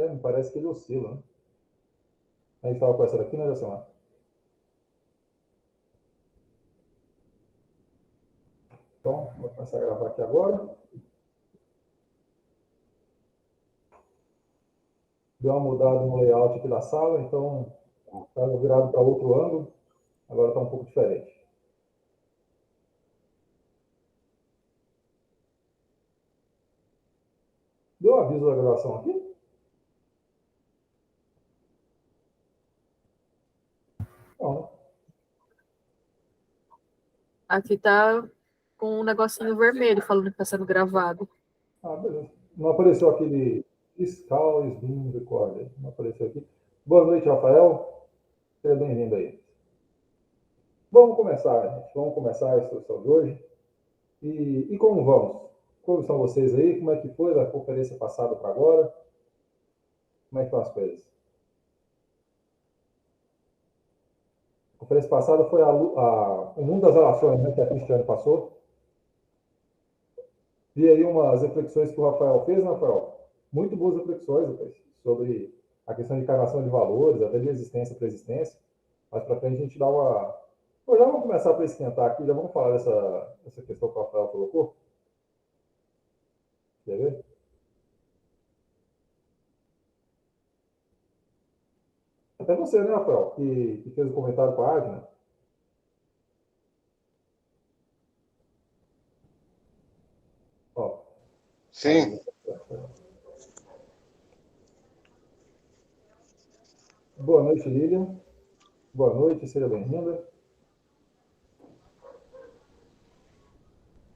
Me parece que ele oscila, né? A gente estava com essa daqui, né, Jocelyn? Então, vou começar a gravar aqui agora. Deu uma mudada no layout aqui da sala, então estava virado para outro ângulo, agora está um pouco diferente. Deu aviso da gravação aqui? Não, né? Aqui tá com um negocinho vermelho falando que está sendo gravado. Ah, beleza. Não apareceu aquele fiscal Slim Recorder. Não apareceu aqui. Boa noite, Rafael. Seja bem-vindo aí. Vamos começar, gente. Vamos começar a instrução de hoje. E como vamos? Como estão vocês aí? Como é que foi da conferência passada para agora? Como é que estão as coisas? A conferência passada foi o mundo das relações, né, que a Cristiane passou. Vi aí umas reflexões que o Rafael fez, né, Rafael? Muito boas reflexões, rapaz, sobre a questão de encarnação de valores, até de existência para existência. Mais para frente a gente dá uma. Bom, já vamos começar para esquentar aqui, já vamos falar dessa questão que o Rafael colocou. Quer ver? Até você, né, Rafael, que fez o comentário com a Agna. Ó, sim. Boa noite, Lilian. Boa noite, seja bem-vinda.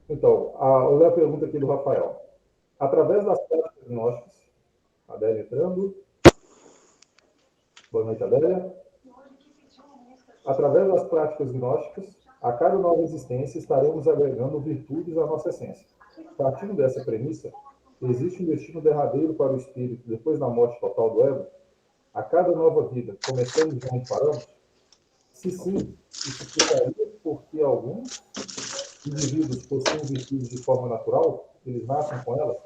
Então, eu leio a pergunta aqui do Rafael. Através das práticas gnósticas, Adélia entrando. Boa noite, Adélia. Através das práticas gnósticas, a cada nova existência estaremos agregando virtudes à nossa essência. Partindo dessa premissa, existe um destino derradeiro para o espírito depois da morte total do ego? A cada nova vida, começando de onde paramos? Se sim, isso explicaria por que alguns indivíduos possuem virtudes de forma natural, eles nascem com elas?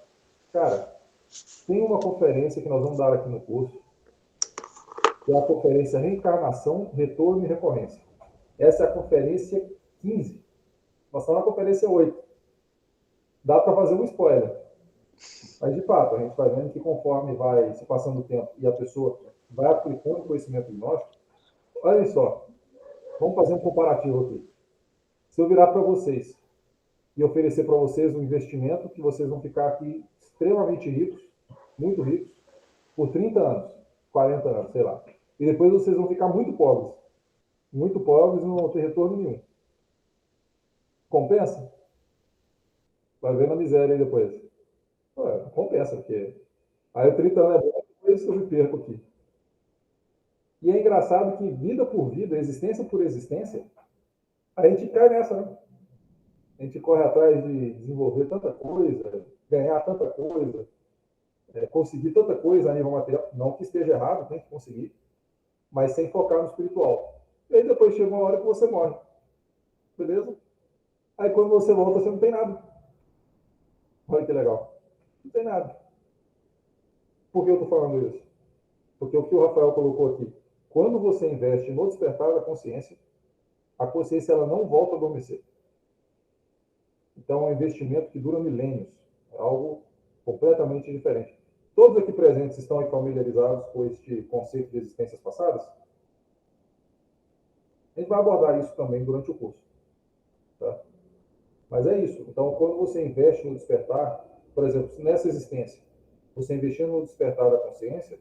Cara, tem uma conferência que nós vamos dar aqui no curso, que é a conferência Reencarnação, Retorno e Recorrência. Essa é a conferência 15. Nós estamos na conferência 8. Dá para fazer um spoiler. Mas, de fato, a gente vai vendo que conforme vai se passando o tempo e a pessoa vai aplicando o conhecimento gnóstico, olha só, vamos fazer um comparativo aqui. Se eu virar para vocês e oferecer para vocês um investimento que vocês vão ficar aqui extremamente ricos, muito ricos, por 30 anos, 40 anos, sei lá. E depois vocês vão ficar muito pobres e não vão ter retorno nenhum. Compensa? Vai ver na miséria aí depois. Ué, compensa, porque aí o 30 anos é bom, depois eu me perco aqui. E é engraçado que vida por vida, existência por existência, a gente cai nessa, né? A gente corre atrás de desenvolver tanta coisa, ganhar tanta coisa, conseguir tanta coisa a nível material. Não que esteja errado, tem que conseguir, mas sem focar no espiritual. E aí depois chega uma hora que você morre. Beleza? Aí quando você volta, você não tem nada. Olha que legal. Não tem nada. Por que eu estou falando isso? Porque o que o Rafael colocou aqui, quando você investe no despertar da consciência, a consciência ela não volta a adormecer. Então, é um investimento que dura milênios. É algo completamente diferente. Todos aqui presentes estão familiarizados com este conceito de existências passadas? A gente vai abordar isso também durante o curso. Tá? Mas é isso. Então, quando você investe no despertar, por exemplo, nessa existência, você investindo no despertar da consciência,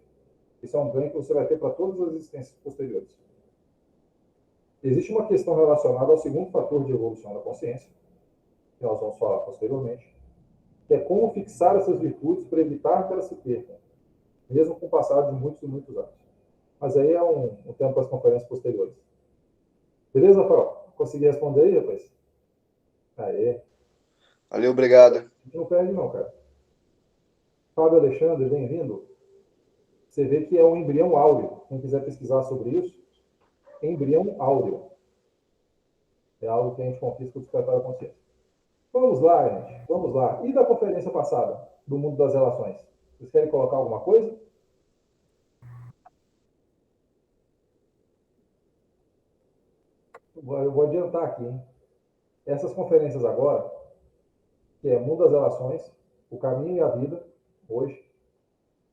isso é um ganho que você vai ter para todas as existências posteriores. Existe uma questão relacionada ao segundo fator de evolução da consciência, que nós vamos falar posteriormente, que é como fixar essas virtudes para evitar que elas se percam, mesmo com o passar de muitos e muitos anos. Mas aí é um tempo para as conferências posteriores. Beleza, Rafael? Consegui responder aí, rapaz? Aê. Valeu, obrigado. Não perde não, cara. Fábio Alexandre, bem-vindo. Você vê que é um embrião áureo. Quem quiser pesquisar sobre isso, embrião áureo. É algo que a gente confisca o despertar da consciência. Vamos lá, gente. Vamos lá. E da conferência passada, do mundo das relações? Vocês querem colocar alguma coisa? Eu vou adiantar aqui, hein? Essas conferências agora, que é Mundo das Relações, o Caminho e a Vida, hoje,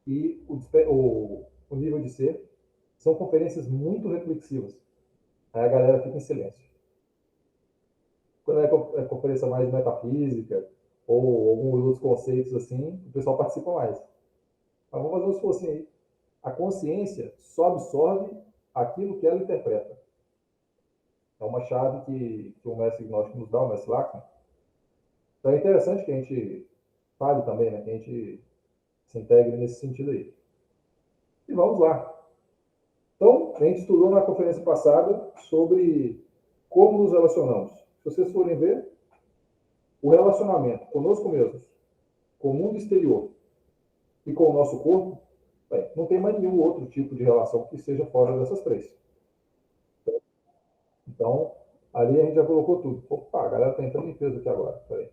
e o Nível de Ser, são conferências muito reflexivas. Aí a galera fica em silêncio. Quando é conferência mais metafísica, ou alguns outros conceitos assim, o pessoal participa mais. Mas vamos fazer um esforço aí. A consciência só absorve aquilo que ela interpreta. É uma chave que o mestre gnóstico nos dá, o mestre Lachman. Então é interessante que a gente fale também, né? Que a gente se integre nesse sentido aí. E vamos lá. Então, a gente estudou na conferência passada sobre como nos relacionamos. Se vocês forem ver, o relacionamento conosco mesmos, com o mundo exterior e com o nosso corpo, não tem mais nenhum outro tipo de relação que seja fora dessas três. Então, ali a gente já colocou tudo. Opa, a galera está entrando em peso aqui agora. Peraí.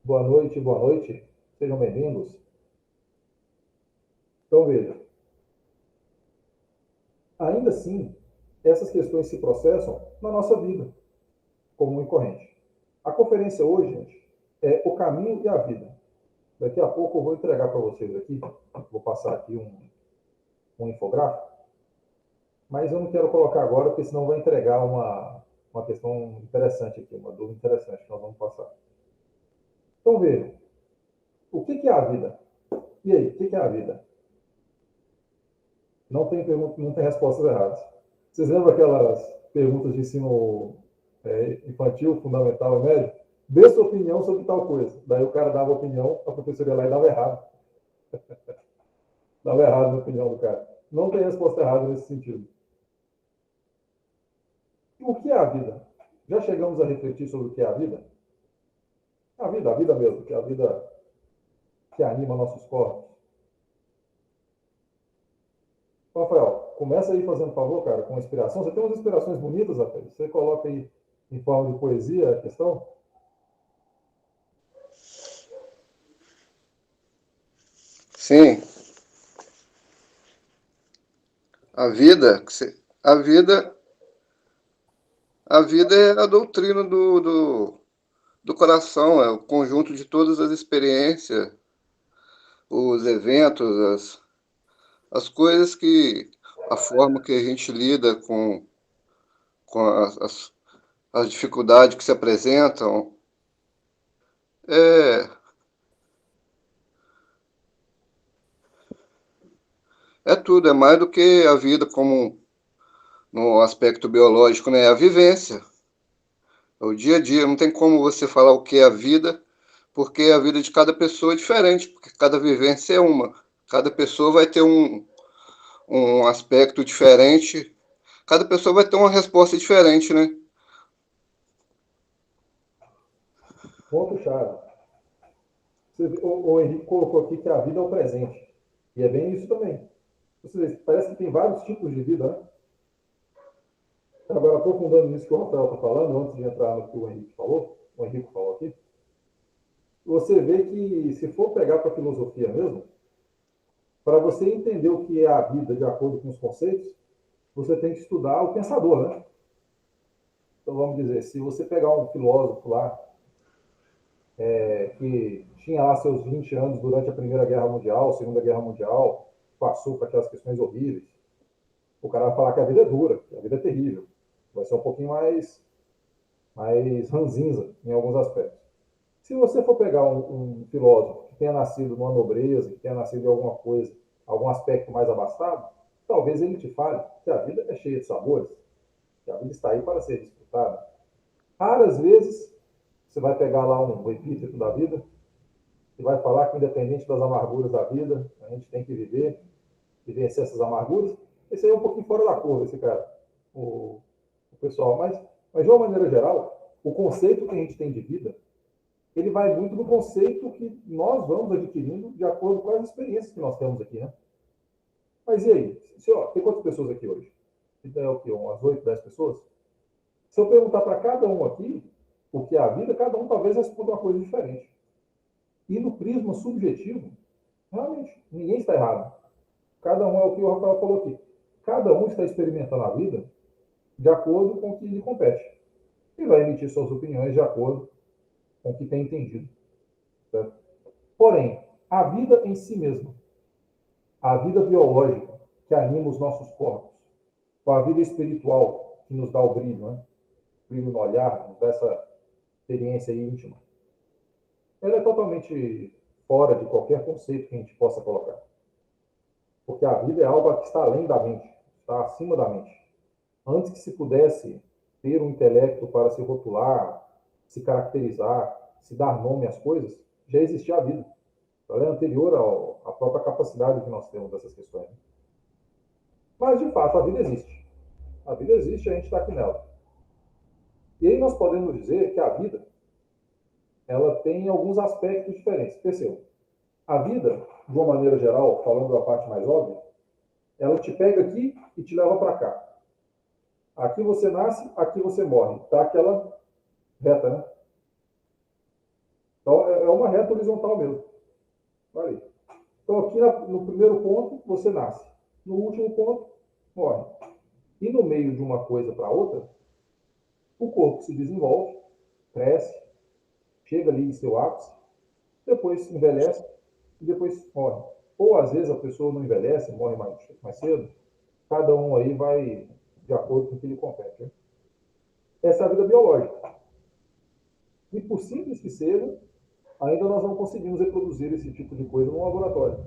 Boa noite, boa noite. Sejam bem-vindos. Então, veja. Ainda assim, essas questões se processam na nossa vida, comum e corrente. A conferência hoje, gente, é o caminho e a vida. Daqui a pouco eu vou entregar para vocês aqui, vou passar aqui um infográfico, mas eu não quero colocar agora, porque senão vai entregar uma questão interessante aqui, uma dúvida interessante que nós vamos passar. Então, veja, o que é a vida? E aí, o que é a vida? Não tem respostas erradas. Vocês lembram aquelas perguntas de ensino infantil, fundamental e médio? Dê sua opinião sobre tal coisa. Daí o cara dava opinião, a professora ia lá e dava errado. Dava errado na opinião do cara. Não tem resposta errada nesse sentido. E o que é a vida? Já chegamos a refletir sobre o que é a vida? A vida mesmo, que é a vida que anima nossos corpos. Rafael, começa aí fazendo favor, cara, com inspiração. Você tem umas inspirações bonitas, Rafael. Você coloca aí em forma de poesia a questão? Sim. A vida, a vida, a vida é a doutrina do coração, é o conjunto de todas as experiências, os eventos, as coisas a forma que a gente lida com as dificuldades que se apresentam. É, é tudo, é mais do que a vida como no aspecto biológico, né? É a vivência, é o dia a dia. Não tem como você falar o que é a vida, porque a vida de cada pessoa é diferente, porque cada vivência é uma. Cada pessoa vai ter um aspecto diferente, cada pessoa vai ter uma resposta diferente, né? Ponto-chave. O Henrique colocou aqui que a vida é o presente. E é bem isso também. Parece que tem vários tipos de vida, né? Agora, aprofundando nisso que o Rafael está falando, antes de entrar no que o Henrique falou aqui, você vê que, se for pegar para a filosofia mesmo, para você entender o que é a vida de acordo com os conceitos, você tem que estudar o pensador, né? Então, vamos dizer, se você pegar um filósofo lá, que tinha lá seus 20 anos durante a Primeira Guerra Mundial, Segunda Guerra Mundial, passou por aquelas questões horríveis, o cara vai falar que a vida é dura, que a vida é terrível. Vai ser um pouquinho mais ranzinza em alguns aspectos. Se você for pegar um filósofo que tenha nascido numa nobreza, que tenha nascido em alguma coisa, algum aspecto mais abastado, talvez ele te fale que a vida é cheia de sabores, que a vida está aí para ser disputada. Raras vezes você vai pegar lá um epíteto da vida que vai falar que, independente das amarguras da vida, a gente tem que viver e vencer essas amarguras. Esse aí é um pouquinho fora da curva, esse cara, o pessoal. Mas, de uma maneira geral, o conceito que a gente tem de vida, ele vai muito do conceito que nós vamos adquirindo de acordo com as experiências que nós temos aqui, né? Mas e aí? Tem quantas pessoas aqui hoje? É o quê? Umas 8, 10 pessoas? Se eu perguntar para cada um aqui o que é a vida, cada um talvez responda uma coisa diferente. E no prisma subjetivo, realmente, ninguém está errado. Cada um é o que o Rafael falou aqui. Cada um está experimentando a vida de acordo com o que lhe compete. E vai emitir suas opiniões de acordo com o que tem entendido. Certo? Porém, a vida em si mesma, a vida biológica que anima os nossos corpos, com a vida espiritual que nos dá o brilho, né? Brilho no olhar, nos dá essa experiência íntima, ela é totalmente fora de qualquer conceito que a gente possa colocar. Porque a vida é algo que está além da mente, está acima da mente. Antes que se pudesse ter um intelecto para se rotular, se caracterizar, se dar nome às coisas, já existia a vida. Ela é anterior à própria capacidade que nós temos dessas questões. Mas, de fato, a vida existe. A vida existe e a gente está aqui nela. E aí nós podemos dizer que a vida ela tem alguns aspectos diferentes. Perceba, a vida, de uma maneira geral, falando da parte mais óbvia, ela te pega aqui e te leva para cá. Aqui você nasce, aqui você morre. Tá aquela reta, né? Então, é uma reta horizontal mesmo. Olha aí. Então, aqui no primeiro ponto, você nasce. No último ponto, morre. E no meio de uma coisa para outra, o corpo se desenvolve, cresce, chega ali em seu ápice, depois envelhece e depois morre. Ou, às vezes, a pessoa não envelhece, morre mais cedo. Cada um aí vai de acordo com o que lhe compete. Né? Essa é a vida biológica. E, por simples que seja, ainda nós não conseguimos reproduzir esse tipo de coisa no laboratório.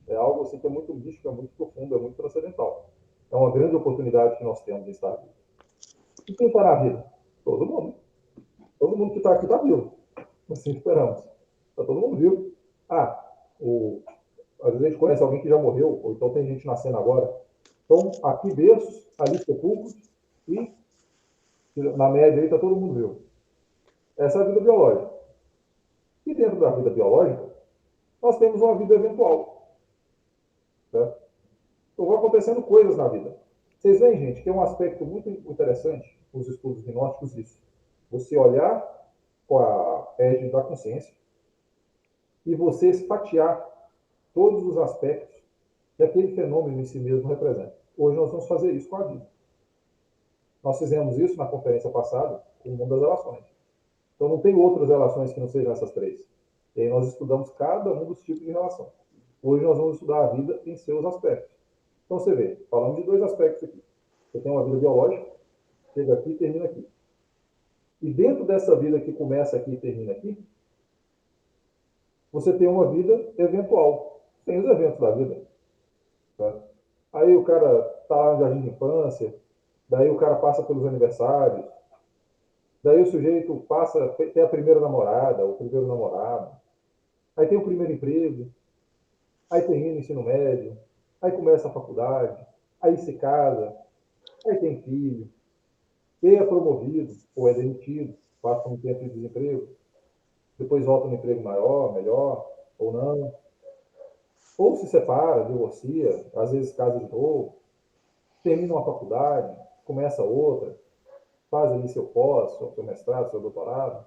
É algo assim que é muito místico, é muito profundo, é muito transcendental. É uma grande oportunidade que nós temos de estar vivo. E quem está na vida? Todo mundo. Todo mundo que está aqui está vivo. Assim esperamos. Está todo mundo vivo. Às vezes a gente conhece alguém que já morreu, ou então tem gente nascendo agora. Então, aqui berços, ali sepulcros, e na média aí está todo mundo vivo. Essa é a vida biológica. E dentro da vida biológica, nós temos uma vida eventual. Certo? Então, vão acontecendo coisas na vida. Vocês veem, gente, que é um aspecto muito interessante, os estudos gnósticos, isso. Você olhar com a égide da consciência e você fatiar todos os aspectos que aquele fenômeno em si mesmo representa. Hoje nós vamos fazer isso com a vida. Nós fizemos isso na conferência passada, com o mundo das relações. Então não tem outras relações que não sejam essas três. E aí nós estudamos cada um dos tipos de relação. Hoje nós vamos estudar a vida em seus aspectos. Então você vê, falamos de dois aspectos aqui. Você tem uma vida biológica, chega aqui e termina aqui. E dentro dessa vida que começa aqui e termina aqui, você tem uma vida eventual. Tem os eventos da vida. Tá? Aí o cara está lá no jardim de infância, daí o cara passa pelos aniversários, daí o sujeito passa, tem a primeira namorada, o primeiro namorado, aí tem o primeiro emprego, aí termina o ensino médio, aí começa a faculdade, aí se casa, aí tem filho, e é promovido ou é demitido, passa um tempo de desemprego, depois volta no emprego maior, melhor, ou não, ou se separa, divorcia, às vezes casa de novo, termina uma faculdade, começa outra, faz ali seu pós, seu mestrado, seu doutorado.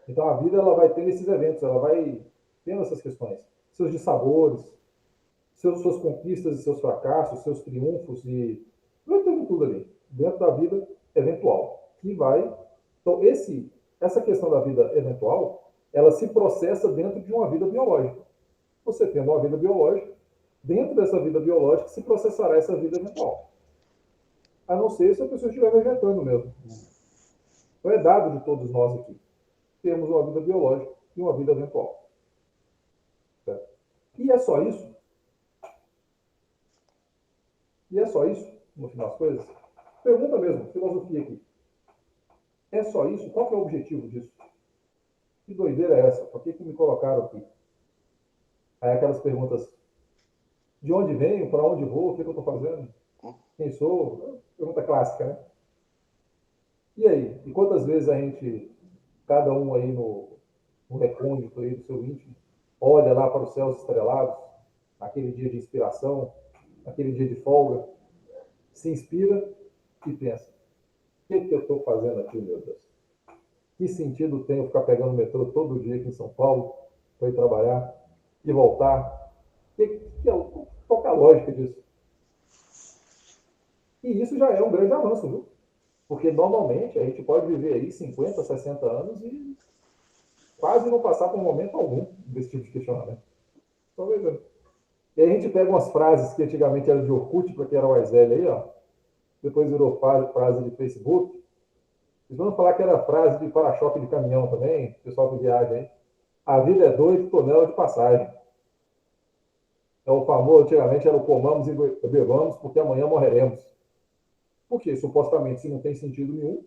Então a vida ela vai tendo esses eventos, ela vai tendo essas questões, seus dissabores, suas conquistas e seus fracassos, seus triunfos e vai tendo tudo ali dentro da vida eventual que vai. Então essa questão da vida eventual, ela se processa dentro de uma vida biológica. Você tendo uma vida biológica, dentro dessa vida biológica se processará essa vida eventual. A não ser se a pessoa estiver vegetando mesmo. Então é dado de todos nós aqui. Temos uma vida biológica e uma vida eventual. Certo? E é só isso? E é só isso, no final das coisas? Pergunta mesmo, filosofia aqui. É só isso? Qual que é o objetivo disso? Que doideira é essa? Por que me colocaram aqui? Aí aquelas perguntas, de onde venho, para onde vou, o que eu estou fazendo? Quem sou? Pergunta clássica, né? E aí? E quantas vezes a gente, cada um aí no recôndito aí do seu íntimo, olha lá para os céus estrelados, naquele dia de inspiração, naquele dia de folga, se inspira e pensa, o que eu estou fazendo aqui, meu Deus? Que sentido tem eu ficar pegando o metrô todo dia aqui em São Paulo, para ir trabalhar e voltar? Qual que é a lógica disso? E isso já é um grande avanço, viu? Porque normalmente a gente pode viver aí 50, 60 anos e quase não passar por um momento algum desse tipo de questionamento. Só vejando. E aí a gente pega umas frases que antigamente eram de Orkut, para quem era mais velho aí, ó. Depois virou frase de Facebook. Eles vão falar que era frase de para-choque de caminhão também, pessoal que viaja aí. A vida é 2 toneladas de passagem. É o famoso, antigamente era o comamos e bebamos, porque amanhã morreremos. Porque supostamente, se não tem sentido nenhum,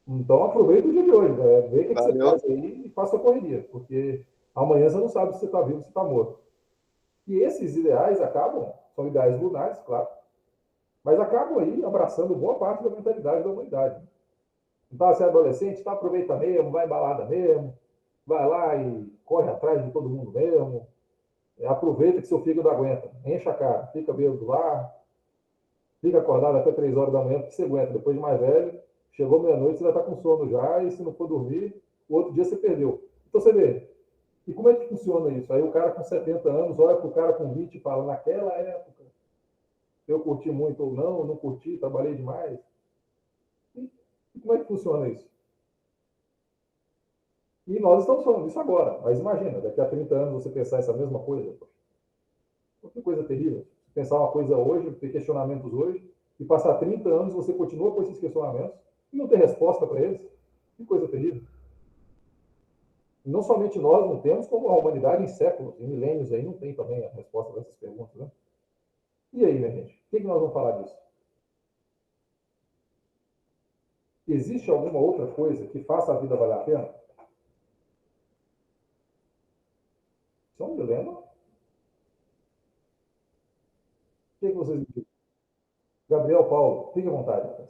então aproveita o dia de hoje, né? Vê o que você faz aí e faça a correria, porque amanhã você não sabe se você está vivo ou se está morto. E esses ideais acabam, são ideais lunares, claro, mas acabam aí abraçando boa parte da mentalidade da humanidade. Então, você é adolescente, tá, aproveita mesmo, vai em balada mesmo, vai lá e corre atrás de todo mundo mesmo, aproveita que seu fígado aguenta, enche a cara, fica bêbado lá, fica acordado até 3 horas da manhã, porque você aguenta. Depois de mais velho, chegou meia-noite, você já está com sono já, e se não for dormir, o outro dia você perdeu. Então você vê, e como é que funciona isso? Aí o cara com 70 anos olha para o cara com 20 e fala, naquela época, eu curti muito ou não curti, trabalhei demais. E como é que funciona isso? E nós estamos falando isso agora, mas imagina, daqui a 30 anos você pensar essa mesma coisa. Que coisa terrível. Pensar uma coisa hoje, ter questionamentos hoje, e passar 30 anos você continua com esses questionamentos e não ter resposta para eles. Que coisa terrível. E não somente nós não temos, como a humanidade em séculos, em milênios aí, não tem também a resposta dessas perguntas. Né? E aí, minha gente? O que nós vamos falar disso? Existe alguma outra coisa que faça a vida valer a pena? Isso é um dilema. O que vocês me dizem? Gabriel, Paulo, fique à vontade.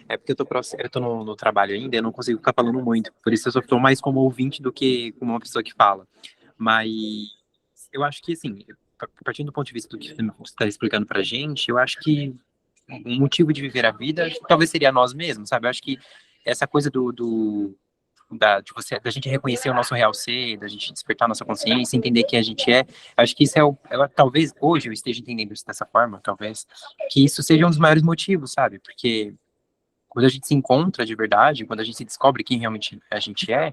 É porque eu tô no trabalho ainda, eu não consigo ficar falando muito. Por isso eu só estou mais como ouvinte do que como uma pessoa que fala. Mas eu acho que, assim, partindo do ponto de vista do que você está explicando pra gente, eu acho que o motivo de viver a vida talvez seria nós mesmos, sabe? Eu acho que essa coisa da gente reconhecer o nosso real ser, da gente despertar nossa consciência, entender quem a gente é, acho que isso talvez hoje eu esteja entendendo isso dessa forma, talvez, que isso seja um dos maiores motivos, sabe? Porque quando a gente se encontra de verdade, quando a gente se descobre quem realmente a gente é,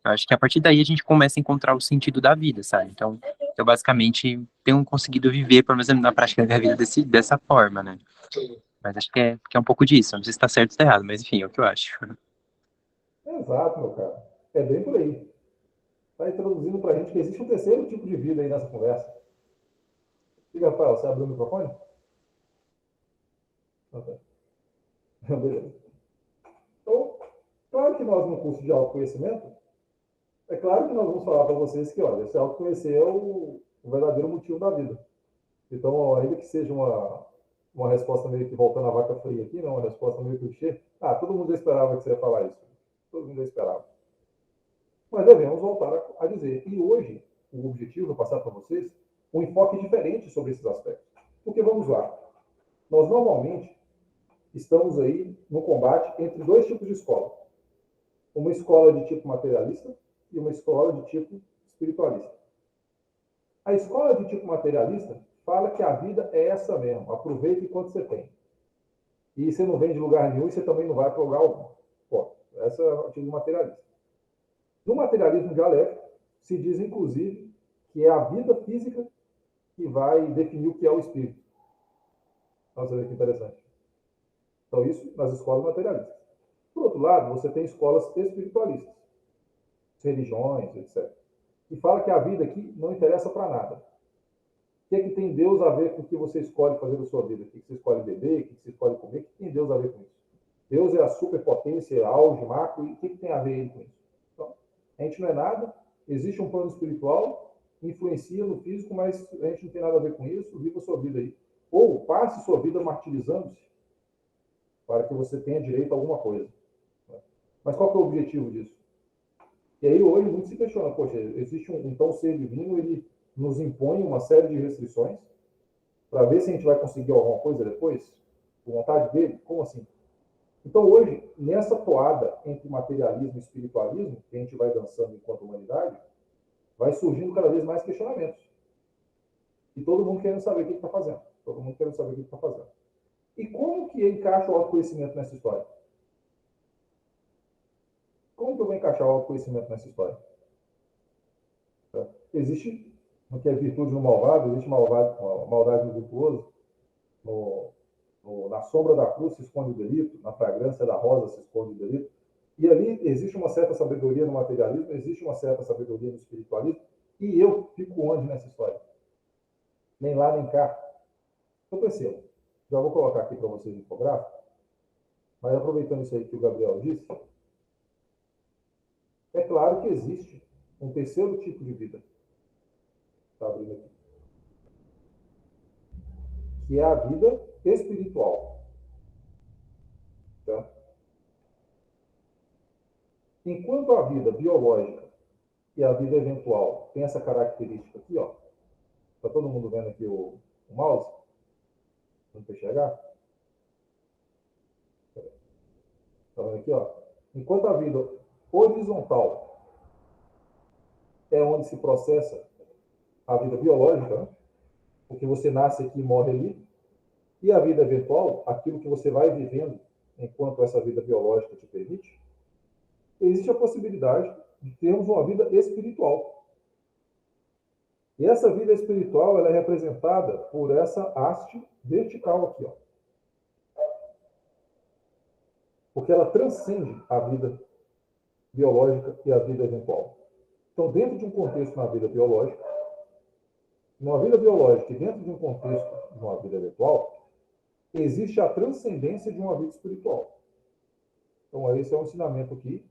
eu acho que a partir daí a gente começa a encontrar o sentido da vida, sabe? Então, eu basicamente tenho conseguido viver, pelo menos na prática da minha vida, dessa forma, né? Mas acho que é um pouco disso. Não sei se está certo ou está errado, mas enfim, é o que eu acho. Exato, meu cara. É bem por aí. Está introduzindo para a gente que existe um terceiro tipo de vida aí nessa conversa. Diga, Rafael, você abriu o microfone? Ok. Beleza. Então, claro que nós, no curso de autoconhecimento, é claro que nós vamos falar para vocês que, olha, esse autoconhecer é o verdadeiro motivo da vida. Então, ainda que seja uma resposta meio que voltando à vaca fria aqui, não, uma resposta meio clichê, todo mundo já esperava que você ia falar isso. Todo mundo já esperava. Mas devemos voltar a dizer. E hoje, o objetivo é passar para vocês um enfoque diferente sobre esses aspectos. Porque vamos lá, nós normalmente estamos aí no combate entre dois tipos de escola. Uma escola de tipo materialista e uma escola de tipo espiritualista. A escola de tipo materialista fala que a vida é essa mesmo, aproveite enquanto você tem. E você não vem de lugar nenhum e você também não vai para lugar algum. Pô, essa é a tipo materialista. No materialismo dialético, se diz, inclusive, que é a vida física que vai definir o que é o espírito. Nossa, olha que interessante. Então, isso nas escolas materialistas. Por outro lado, você tem escolas espiritualistas, religiões, etc. E fala que a vida aqui não interessa para nada. O que é que tem Deus a ver com o que você escolhe fazer da sua vida? O que você escolhe beber? O que você escolhe comer? O que tem Deus a ver com isso? Deus é a superpotência, auge, macro, e o que tem a ver ele com isso? Então, a gente não é nada, existe um plano espiritual, influencia no físico, mas a gente não tem nada a ver com isso, viva a sua vida aí. Ou passe sua vida martirizando-se para que você tenha direito a alguma coisa. Mas qual que é o objetivo disso? E aí hoje muito se questiona, poxa, existe então ser divino, ele nos impõe uma série de restrições para ver se a gente vai conseguir alguma coisa depois, por vontade dele? Como assim? Então, hoje, nessa toada entre materialismo e espiritualismo, que a gente vai dançando enquanto humanidade, vai surgindo cada vez mais questionamentos. E todo mundo querendo saber o que está fazendo. Todo mundo querendo saber o que está fazendo. E como que encaixa o autoconhecimento nessa história? Como que eu vou encaixar o autoconhecimento nessa história? Existe o que é virtude no malvado, existe maldade no virtuoso. Na sombra da cruz se esconde o delito, na fragrância da rosa se esconde o delito. E ali existe uma certa sabedoria no materialismo, existe uma certa sabedoria no espiritualismo, e eu fico onde nessa história? Nem lá, nem cá. Então, perceba. Já vou colocar aqui para vocês o infográfico, mas aproveitando isso aí que o Gabriel disse, é claro que existe um terceiro tipo de vida. Está abrindo aqui. Que é a vida espiritual. Tá? Enquanto a vida biológica e a vida eventual tem essa característica aqui, ó. Está todo mundo vendo aqui o mouse? Não para enxergar? Está vendo aqui, ó? Enquanto a vida horizontal é onde se processa a vida biológica, né? Porque você nasce aqui e morre ali, e a vida eventual, aquilo que você vai vivendo enquanto essa vida biológica te permite, existe a possibilidade de termos uma vida espiritual. E essa vida espiritual ela é representada por essa haste vertical aqui, ó. Porque ela transcende a vida biológica e a vida eventual. Então, dentro de um contexto na vida biológica, numa vida biológica e dentro de um contexto de uma vida eventual, existe a transcendência de uma vida espiritual. Então, esse é um ensinamento aqui,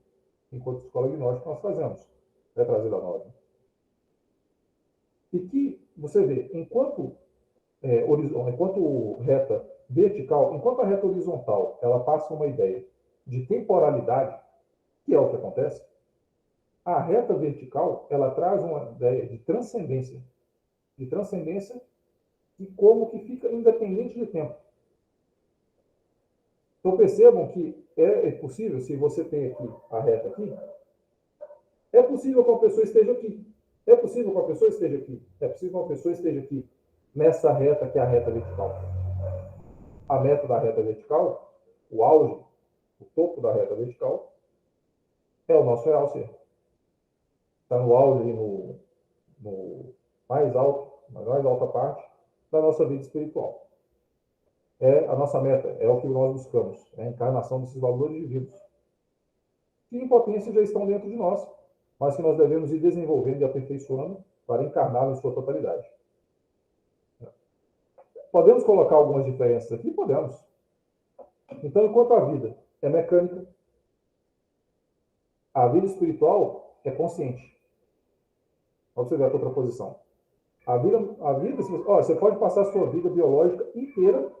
enquanto escola gnóstica, nós fazemos. É trazido a nós. E que, você vê, enquanto reta vertical, enquanto a reta horizontal, ela passa uma ideia de temporalidade, que é o que acontece, a reta vertical, ela traz uma ideia de transcendência e como que fica independente de tempo. Então percebam que é possível, se você tem aqui a reta aqui, é possível que uma pessoa esteja aqui. É possível que uma pessoa esteja aqui. É possível que uma pessoa esteja aqui, nessa reta que é a reta vertical. A meta da reta vertical, o auge, o topo da reta vertical, é o nosso real ser. Está no auge, no mais alto, na mais alta parte da nossa vida espiritual. É a nossa meta, é o que nós buscamos, é a encarnação desses valores divinos, que em potência já estão dentro de nós, mas que nós devemos ir desenvolvendo e aperfeiçoando para encarná-los em sua totalidade. Podemos colocar algumas diferenças aqui? Podemos. Então, enquanto a vida é mecânica, a vida espiritual é consciente. Vamos ver a outra posição. A vida você pode passar a sua vida biológica inteira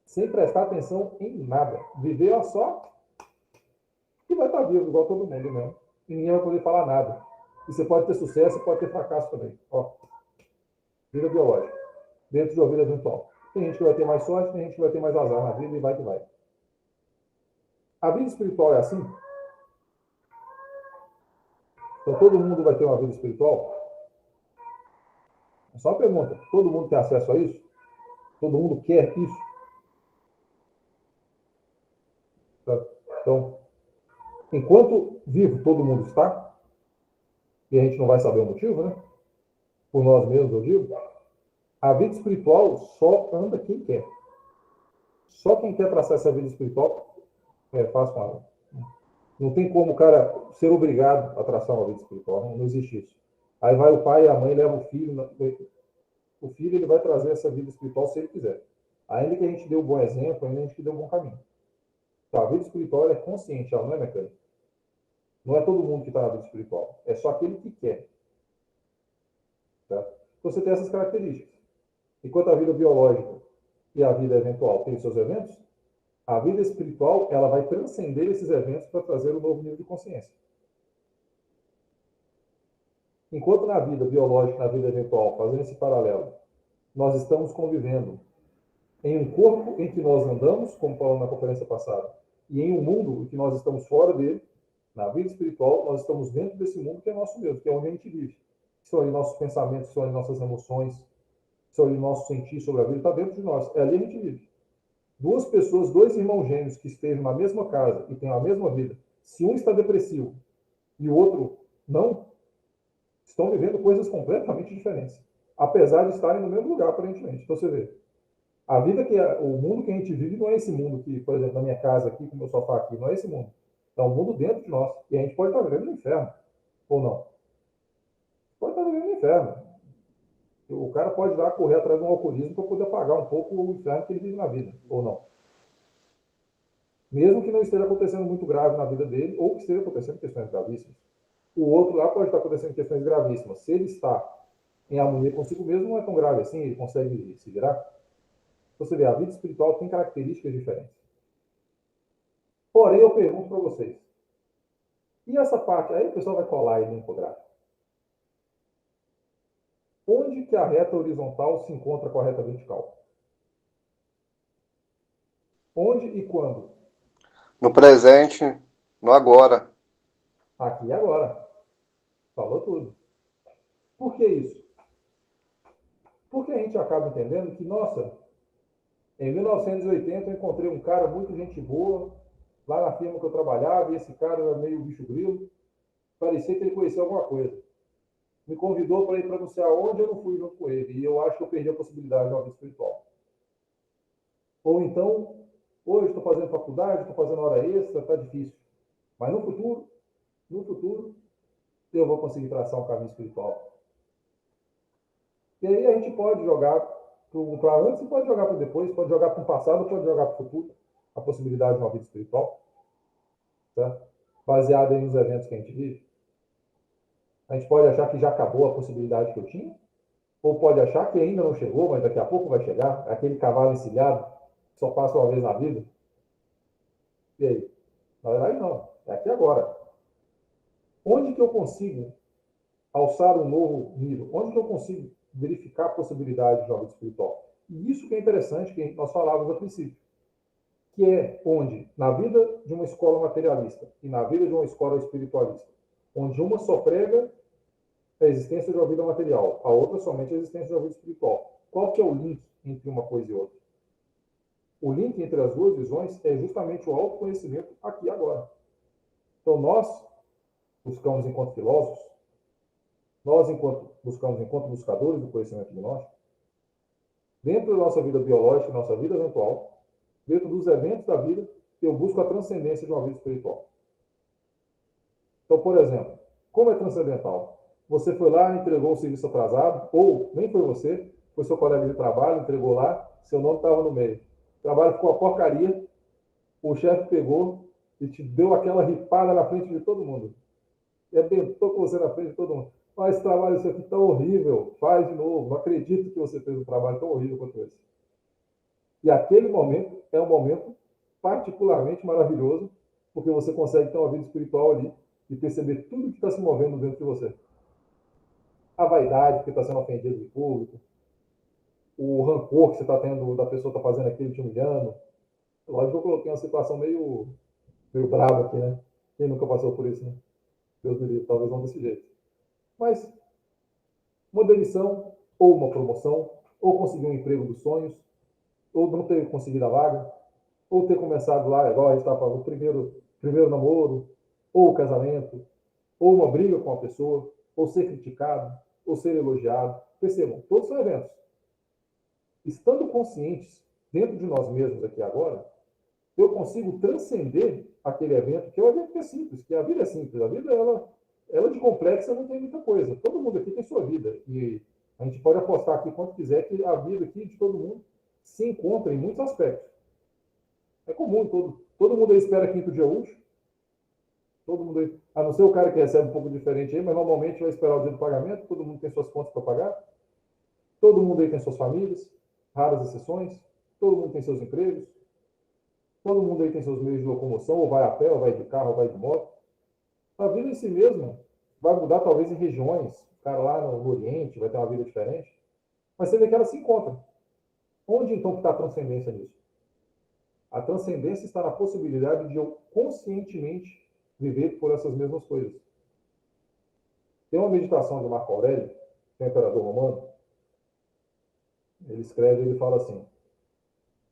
sem prestar atenção em nada. Viver só e vai estar vivo, igual todo mundo mesmo. E ninguém vai poder falar nada. E você pode ter sucesso e pode ter fracasso também. Ó, vida biológica. Dentro de uma vida eventual. Tem gente que vai ter mais sorte, tem gente que vai ter mais azar na vida e vai que vai. A vida espiritual é assim? Então todo mundo vai ter uma vida espiritual? É só uma pergunta. Todo mundo tem acesso a isso? Todo mundo quer isso? Então, enquanto vivo todo mundo está, e a gente não vai saber o motivo, né? Por nós mesmos, eu digo, a vida espiritual só anda quem quer. Só quem quer traçar essa vida espiritual faz com ela. Não tem como o cara ser obrigado a traçar uma vida espiritual, não existe isso. Aí vai o pai e a mãe, leva o filho, o filho ele vai trazer essa vida espiritual se ele quiser. Ainda que a gente dê um bom exemplo, ainda que a gente dê um bom caminho. Então, a vida espiritual é consciente, ela não é mecânica. Não é todo mundo que está na vida espiritual. É só aquele que quer. Tá? Então você tem essas características. Enquanto a vida biológica e a vida eventual têm seus eventos, a vida espiritual ela vai transcender esses eventos para trazer um novo nível de consciência. Enquanto na vida biológica, na vida eventual, fazendo esse paralelo, nós estamos convivendo em um corpo em que nós andamos, como falamos na conferência passada, E em um mundo que nós estamos fora dele, na vida espiritual, nós estamos dentro desse mundo que é nosso mesmo, que é onde a gente vive. São ali nossos pensamentos, são ali nossas emoções, são ali nosso sentir sobre a vida, está dentro de nós. É ali a gente vive. Duas pessoas, dois irmãos gêmeos que estejam na mesma casa e têm a mesma vida, se um está depressivo e o outro não, estão vivendo coisas completamente diferentes, apesar de estarem no mesmo lugar, aparentemente. Então você vê, a vida o mundo que a gente vive não é esse mundo que, por exemplo, na minha casa aqui, com o meu sofá aqui, não é esse mundo. É um mundo dentro de nós. E a gente pode estar vivendo no inferno, ou não. Pode estar vivendo no inferno. O cara pode dar correr atrás de um alcoolismo para poder apagar um pouco o inferno que ele vive na vida, ou não. Mesmo que não esteja acontecendo muito grave na vida dele, ou que esteja acontecendo questões gravíssimas. O outro lá pode estar acontecendo questões gravíssimas. Se ele está em harmonia consigo mesmo, não é tão grave assim, ele consegue se virar. Você vê, a vida espiritual tem características diferentes. Porém, eu pergunto para vocês, e essa parte, aí o pessoal vai colar aí no infográfico. Onde que a reta horizontal se encontra com a reta vertical? Onde e quando? No presente, no agora. Aqui e agora. Falou tudo. Por que isso? Porque a gente acaba entendendo que, nossa, em 1980 eu encontrei um cara muito gente boa, lá na firma que eu trabalhava, e esse cara era meio bicho grilo, parecia que ele conhecia alguma coisa. Me convidou para ir para não sei aonde, eu não fui junto com ele, e eu acho que eu perdi a possibilidade de uma vida espiritual. Ou então, hoje estou fazendo faculdade, estou fazendo hora extra, está difícil. Mas no futuro, eu vou conseguir traçar um caminho espiritual. E aí a gente pode jogar para antes e pode jogar para depois, pode jogar para o passado, pode jogar para o futuro, a possibilidade de uma vida espiritual, certo? Baseada nos eventos que a gente vive. A gente pode achar que já acabou a possibilidade que eu tinha, ou pode achar que ainda não chegou, mas daqui a pouco vai chegar, aquele cavalo encilhado, que só passa uma vez na vida. E aí? Na verdade, não. É aqui agora. Onde que eu consigo alçar um novo nível? Onde que eu consigo verificar a possibilidade de uma vida espiritual? E isso que é interessante, que nós falávamos a princípio, que é onde, na vida de uma escola materialista e na vida de uma escola espiritualista, onde uma só prega a existência de uma vida material, a outra somente a existência de uma vida espiritual. Qual que é o link entre uma coisa e outra? O link entre as duas visões é justamente o autoconhecimento aqui e agora. Então, nós buscamos enquanto filósofos, nós buscamos enquanto buscadores do conhecimento de nós, dentro da nossa vida biológica, nossa vida eventual, dentro dos eventos da vida, eu busco a transcendência de uma vida espiritual. Então, por exemplo, como é transcendental? Você foi lá, entregou o serviço atrasado, ou nem foi você, foi seu colega de trabalho, entregou lá, seu nome estava no meio. O trabalho ficou uma porcaria, o chefe pegou e te deu aquela ripada na frente de todo mundo. E arrebentou com você na frente de todo mundo. Mas esse trabalho, isso aqui está horrível, faz de novo, não acredito que você fez um trabalho tão horrível quanto esse. E aquele momento é um momento particularmente maravilhoso, porque você consegue ter uma vida espiritual ali e perceber tudo que está se movendo dentro de você. A vaidade, porque está sendo ofendido em público, o rancor que você está tendo da pessoa que está fazendo aquilo te humilhando. Lógico que eu coloquei uma situação meio brava aqui, né? Quem nunca passou por isso, né? Deus me livre, talvez não desse jeito. Mas uma demissão, ou uma promoção, ou conseguir um emprego dos sonhos, ou não ter conseguido a vaga, ou ter começado lá, igual a gente estava falando, o primeiro namoro, ou o casamento, ou uma briga com a pessoa, ou ser criticado, ou ser elogiado. Percebam, todos são eventos. Estando conscientes dentro de nós mesmos aqui agora, eu consigo transcender aquele evento, que é um evento que é simples, que a vida é simples. A vida, ela de complexa não tem muita coisa. Todo mundo aqui tem sua vida. E a gente pode apostar aqui quanto quiser que a vida aqui de todo mundo se encontra em muitos aspectos. É comum, todo mundo aí espera quinto dia útil. Todo mundo aí, a não ser o cara que recebe um pouco diferente aí, mas normalmente vai esperar o dia do pagamento, todo mundo tem suas contas para pagar. Todo mundo aí tem suas famílias, raras exceções. Todo mundo tem seus empregos. Todo mundo aí tem seus meios de locomoção, ou vai a pé, ou vai de carro, ou vai de moto. A vida em si mesma vai mudar talvez em regiões. O cara lá no Oriente vai ter uma vida diferente. Mas você vê que ela se encontra. Onde então está a transcendência nisso? A transcendência está na possibilidade de eu conscientemente viver por essas mesmas coisas. Tem uma meditação de Marco Aurélio, que é o imperador romano. Ele escreve, ele fala assim,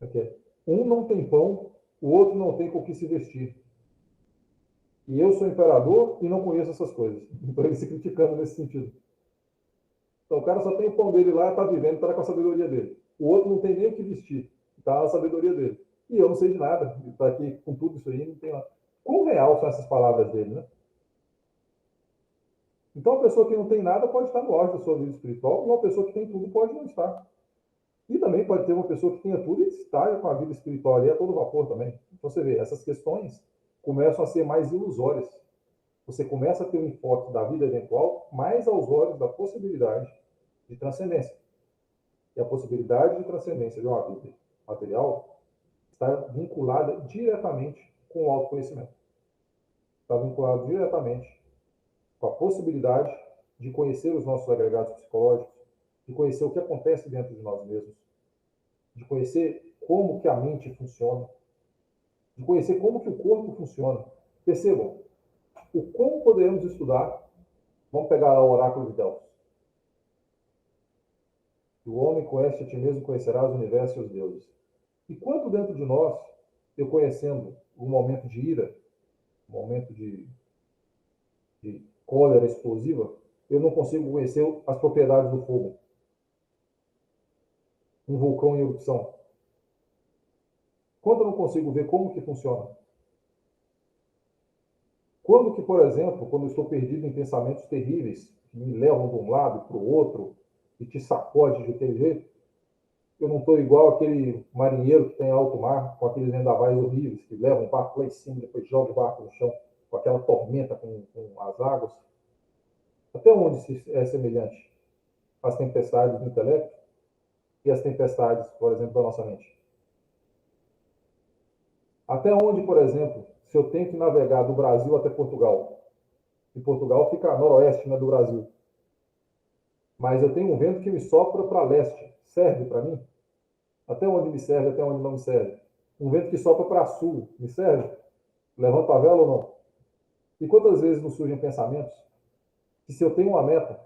aqui, um não tem pão, o outro não tem com o que se vestir. E eu sou imperador e não conheço essas coisas. Então ele se criticando nesse sentido. Então o cara só tem o pão dele lá, está vivendo, está com a sabedoria dele. O outro não tem nem o que vestir, está na sabedoria dele. E eu não sei de nada, ele está aqui com tudo isso aí, não tem nada. Quão real são essas palavras dele, né? Então, uma pessoa que não tem nada pode estar no auge da sua vida espiritual, e uma pessoa que tem tudo pode não estar. E também pode ter uma pessoa que tenha tudo e está com a vida espiritual ali a todo vapor também. Então, você vê, essas questões começam a ser mais ilusórias. Você começa a ter um enfoque da vida eventual mais aos olhos da possibilidade de transcendência. E a possibilidade de transcendência de uma vida material está vinculada diretamente com o autoconhecimento. Está vinculado diretamente com a possibilidade de conhecer os nossos agregados psicológicos, de conhecer o que acontece dentro de nós mesmos, de conhecer como que a mente funciona, de conhecer como que o corpo funciona. Percebam, o como podemos estudar, vamos pegar lá o oráculo de Delfos. O homem conhece a ti mesmo, conhecerás o universo e os deuses. E quanto dentro de nós, eu conhecendo um momento de ira, um momento de cólera explosiva, eu não consigo conhecer as propriedades do fogo. Um vulcão em erupção. Quando eu não consigo ver como que funciona? Quando que, por exemplo, quando eu estou perdido em pensamentos terríveis, que me levam de um lado para o outro e te sacode de aquele jeito, eu não estou igual aquele marinheiro que tem alto mar, com aqueles vendavais horríveis, que levam o barco lá em cima, depois joga o barco no chão, com aquela tormenta com as águas. Até onde é semelhante às tempestades do intelecto e às tempestades, por exemplo, da nossa mente? Até onde, por exemplo, se eu tenho que navegar do Brasil até Portugal, e Portugal fica a noroeste, né, do Brasil, mas eu tenho um vento que me sopra para leste, serve para mim? Até onde me serve, até onde não me serve? Um vento que sopra para sul, me serve? Levanta a vela ou não? E quantas vezes nos surgem pensamentos que se eu tenho uma meta,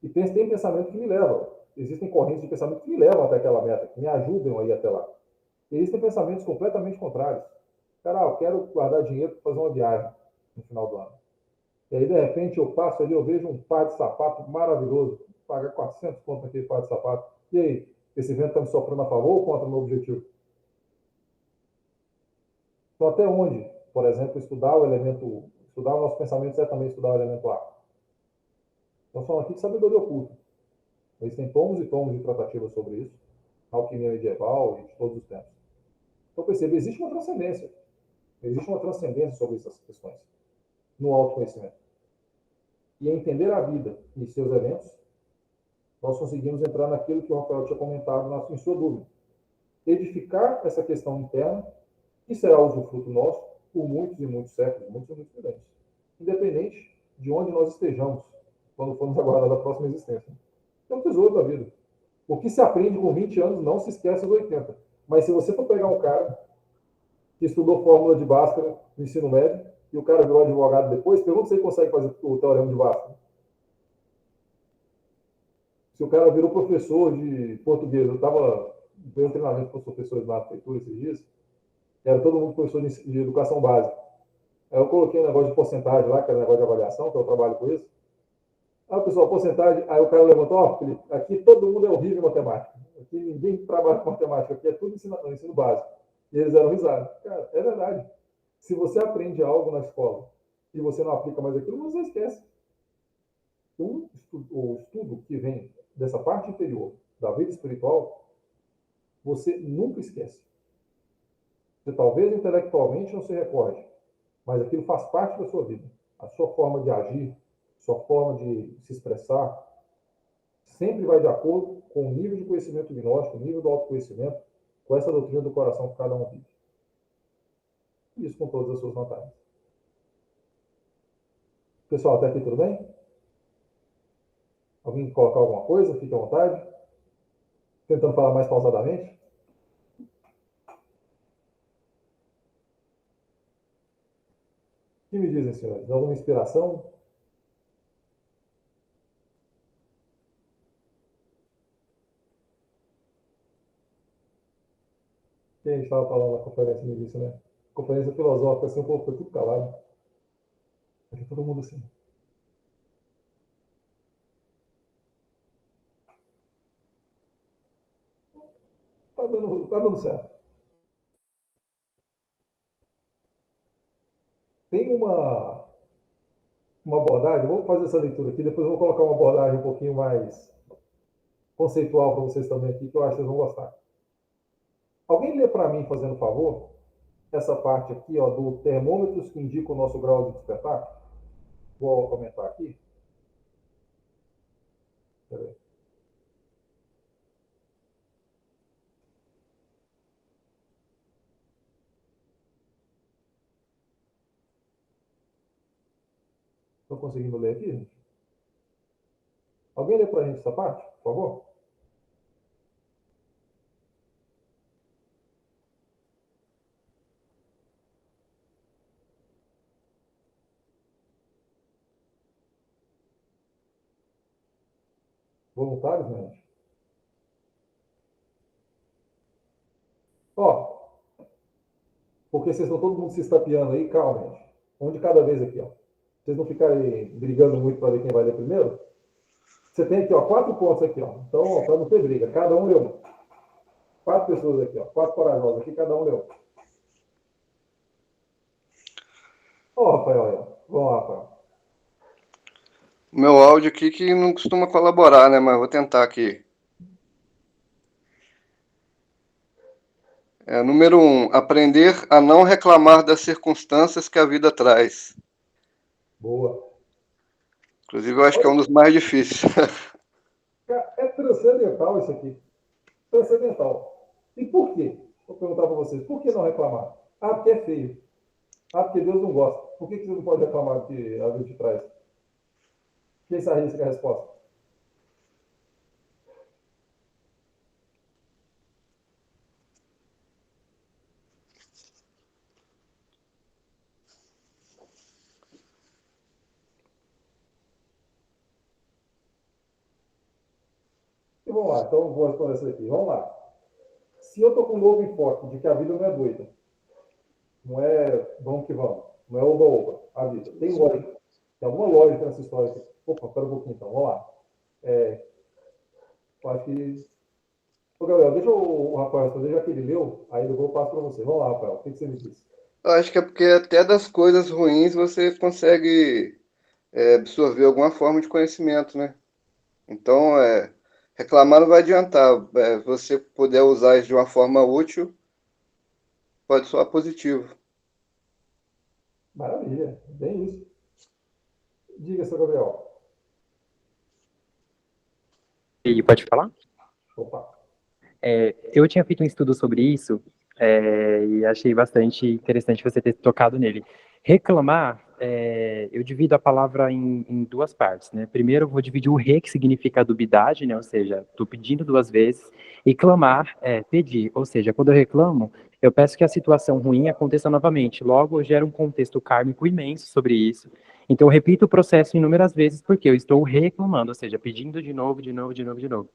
e tem pensamento que me leva, existem correntes de pensamento que me levam até aquela meta, que me ajudam a ir até lá. E existem pensamentos completamente contrários. Cara, eu quero guardar dinheiro para fazer uma viagem no final do ano. E aí, de repente, eu passo ali, eu vejo um par de sapato maravilhoso, pagar 400 conto naquele par de sapato. E aí, esse vento está me soprando a favor ou contra o meu objetivo? Então, até onde, por exemplo, estudar o nosso pensamento é também estudar o elemento ar. Nós falamos aqui de sabedoria oculta. Existem tomos e tomos de tratativas sobre isso, na alquimia medieval e de todos os tempos. Então, perceba, existe uma transcendência. Existe uma transcendência sobre essas questões, no autoconhecimento. E entender a vida e seus eventos, nós conseguimos entrar naquilo que o Rafael tinha comentado em sua dúvida. Edificar essa questão interna, que será usufruto nosso por muitos e muitos séculos, muitos e muitos milênios. Independente de onde nós estejamos, quando formos aguardar a próxima existência. É um tesouro da vida. O que se aprende com 20 anos não se esquece aos 80. Mas se você for pegar um cara que estudou fórmula de Bhaskara no ensino médio, e o cara virou advogado depois, pergunta se ele consegue fazer o teorema de Bhaskara. Se o cara virou professor de português, eu estava dando treinamento para os professores na prefeitura esses dias, era todo mundo professor de educação básica. Aí eu coloquei um negócio de porcentagem lá, que era um negócio de avaliação, que eu trabalho com isso. Aí o pessoal, porcentagem, aí o cara levantou, ó, Felipe, aqui todo mundo é horrível em matemática. Aqui ninguém trabalha com matemática, aqui é tudo ensino básico. E eles eram risados. Cara, é verdade. Se você aprende algo na escola e você não aplica mais aquilo, você esquece. O estudo que vem dessa parte interior da vida espiritual, você nunca esquece. Você talvez intelectualmente não se recorde, mas aquilo faz parte da sua vida. A sua forma de agir, sua forma de se expressar, sempre vai de acordo com o nível de conhecimento gnóstico, o nível do autoconhecimento, com essa doutrina do coração que cada um vive. Isso com todas as suas vantagens. Pessoal, até aqui tudo bem? Alguém quer colocar alguma coisa? Fique à vontade. Tentando falar mais pausadamente. O que me dizem, senhores? Alguma inspiração? Quem a gente estava falando na conferência me disse, né? Conferência filosófica, assim, um pouco, foi tudo calado. Aqui todo mundo assim. Tá dando certo. Tem uma abordagem, vou fazer essa leitura aqui, depois eu vou colocar uma abordagem um pouquinho mais conceitual para vocês também aqui, que eu acho que vocês vão gostar. Alguém lê para mim, fazendo favor, essa parte aqui, ó, do termômetros que indicam o nosso grau de despertar? Vou comentar aqui. Peraí. Estou conseguindo ler aqui, gente? Alguém lê para a gente essa parte, por favor? Voluntários, né, gente? Ó, porque vocês estão todo mundo se estapeando aí, calma, gente. Um de cada vez aqui, ó. Vocês não ficarem brigando muito para ver quem vai ler primeiro. Você tem aqui, ó, 4 pontos aqui, ó. Então, para não ter briga, cada um leu um. 4 pessoas aqui, ó. 4 corajosas aqui, cada um leu um. Ó, Rafael, aí, ó. Vamos lá, Rafael. O meu áudio aqui que não costuma colaborar, né? Mas vou tentar aqui. Número 1, aprender a não reclamar das circunstâncias que a vida traz. Boa. Inclusive, eu acho que é um dos mais difíceis. É transcendental isso aqui. Transcendental. E por quê? Vou perguntar para vocês. Por que não reclamar? Ah, porque é feio. Ah, porque Deus não gosta. Por que você não pode reclamar do que a vida te traz? Quem se arrisca a resposta? E vamos lá. Então, vou responder isso aqui. Vamos lá. Se eu estou com um novo enfoque de que a vida não é doida, não é vamos que vamos, não é oba-oba, a vida. Tem lógica. Tem alguma lógica nessa história aqui. Opa, espera um pouquinho então. Vamos lá. Eu acho que. Ô, Gabriel, deixa o Rafael responder, já que ele leu, aí eu vou passo para você. Vamos lá, Rafael. O que você me disse? Eu acho que é porque até das coisas ruins você consegue absorver alguma forma de conhecimento, né? Então, reclamar não vai adiantar. Você puder usar isso de uma forma útil, pode soar positivo. Maravilha. Bem isso. Diga, seu Gabriel. E pode falar? Opa. Eu tinha feito um estudo sobre isso, e achei bastante interessante você ter tocado nele. Reclamar, eu divido a palavra em duas partes, né? Primeiro, eu vou dividir o re, que significa dubidade, né? Ou seja, estou pedindo duas vezes, e clamar é pedir, ou seja, quando eu reclamo, eu peço que a situação ruim aconteça novamente. Logo, eu gero um contexto kármico imenso sobre isso. Então, eu repito o processo inúmeras vezes, porque eu estou reclamando, ou seja, pedindo de novo, de novo, de novo, de novo.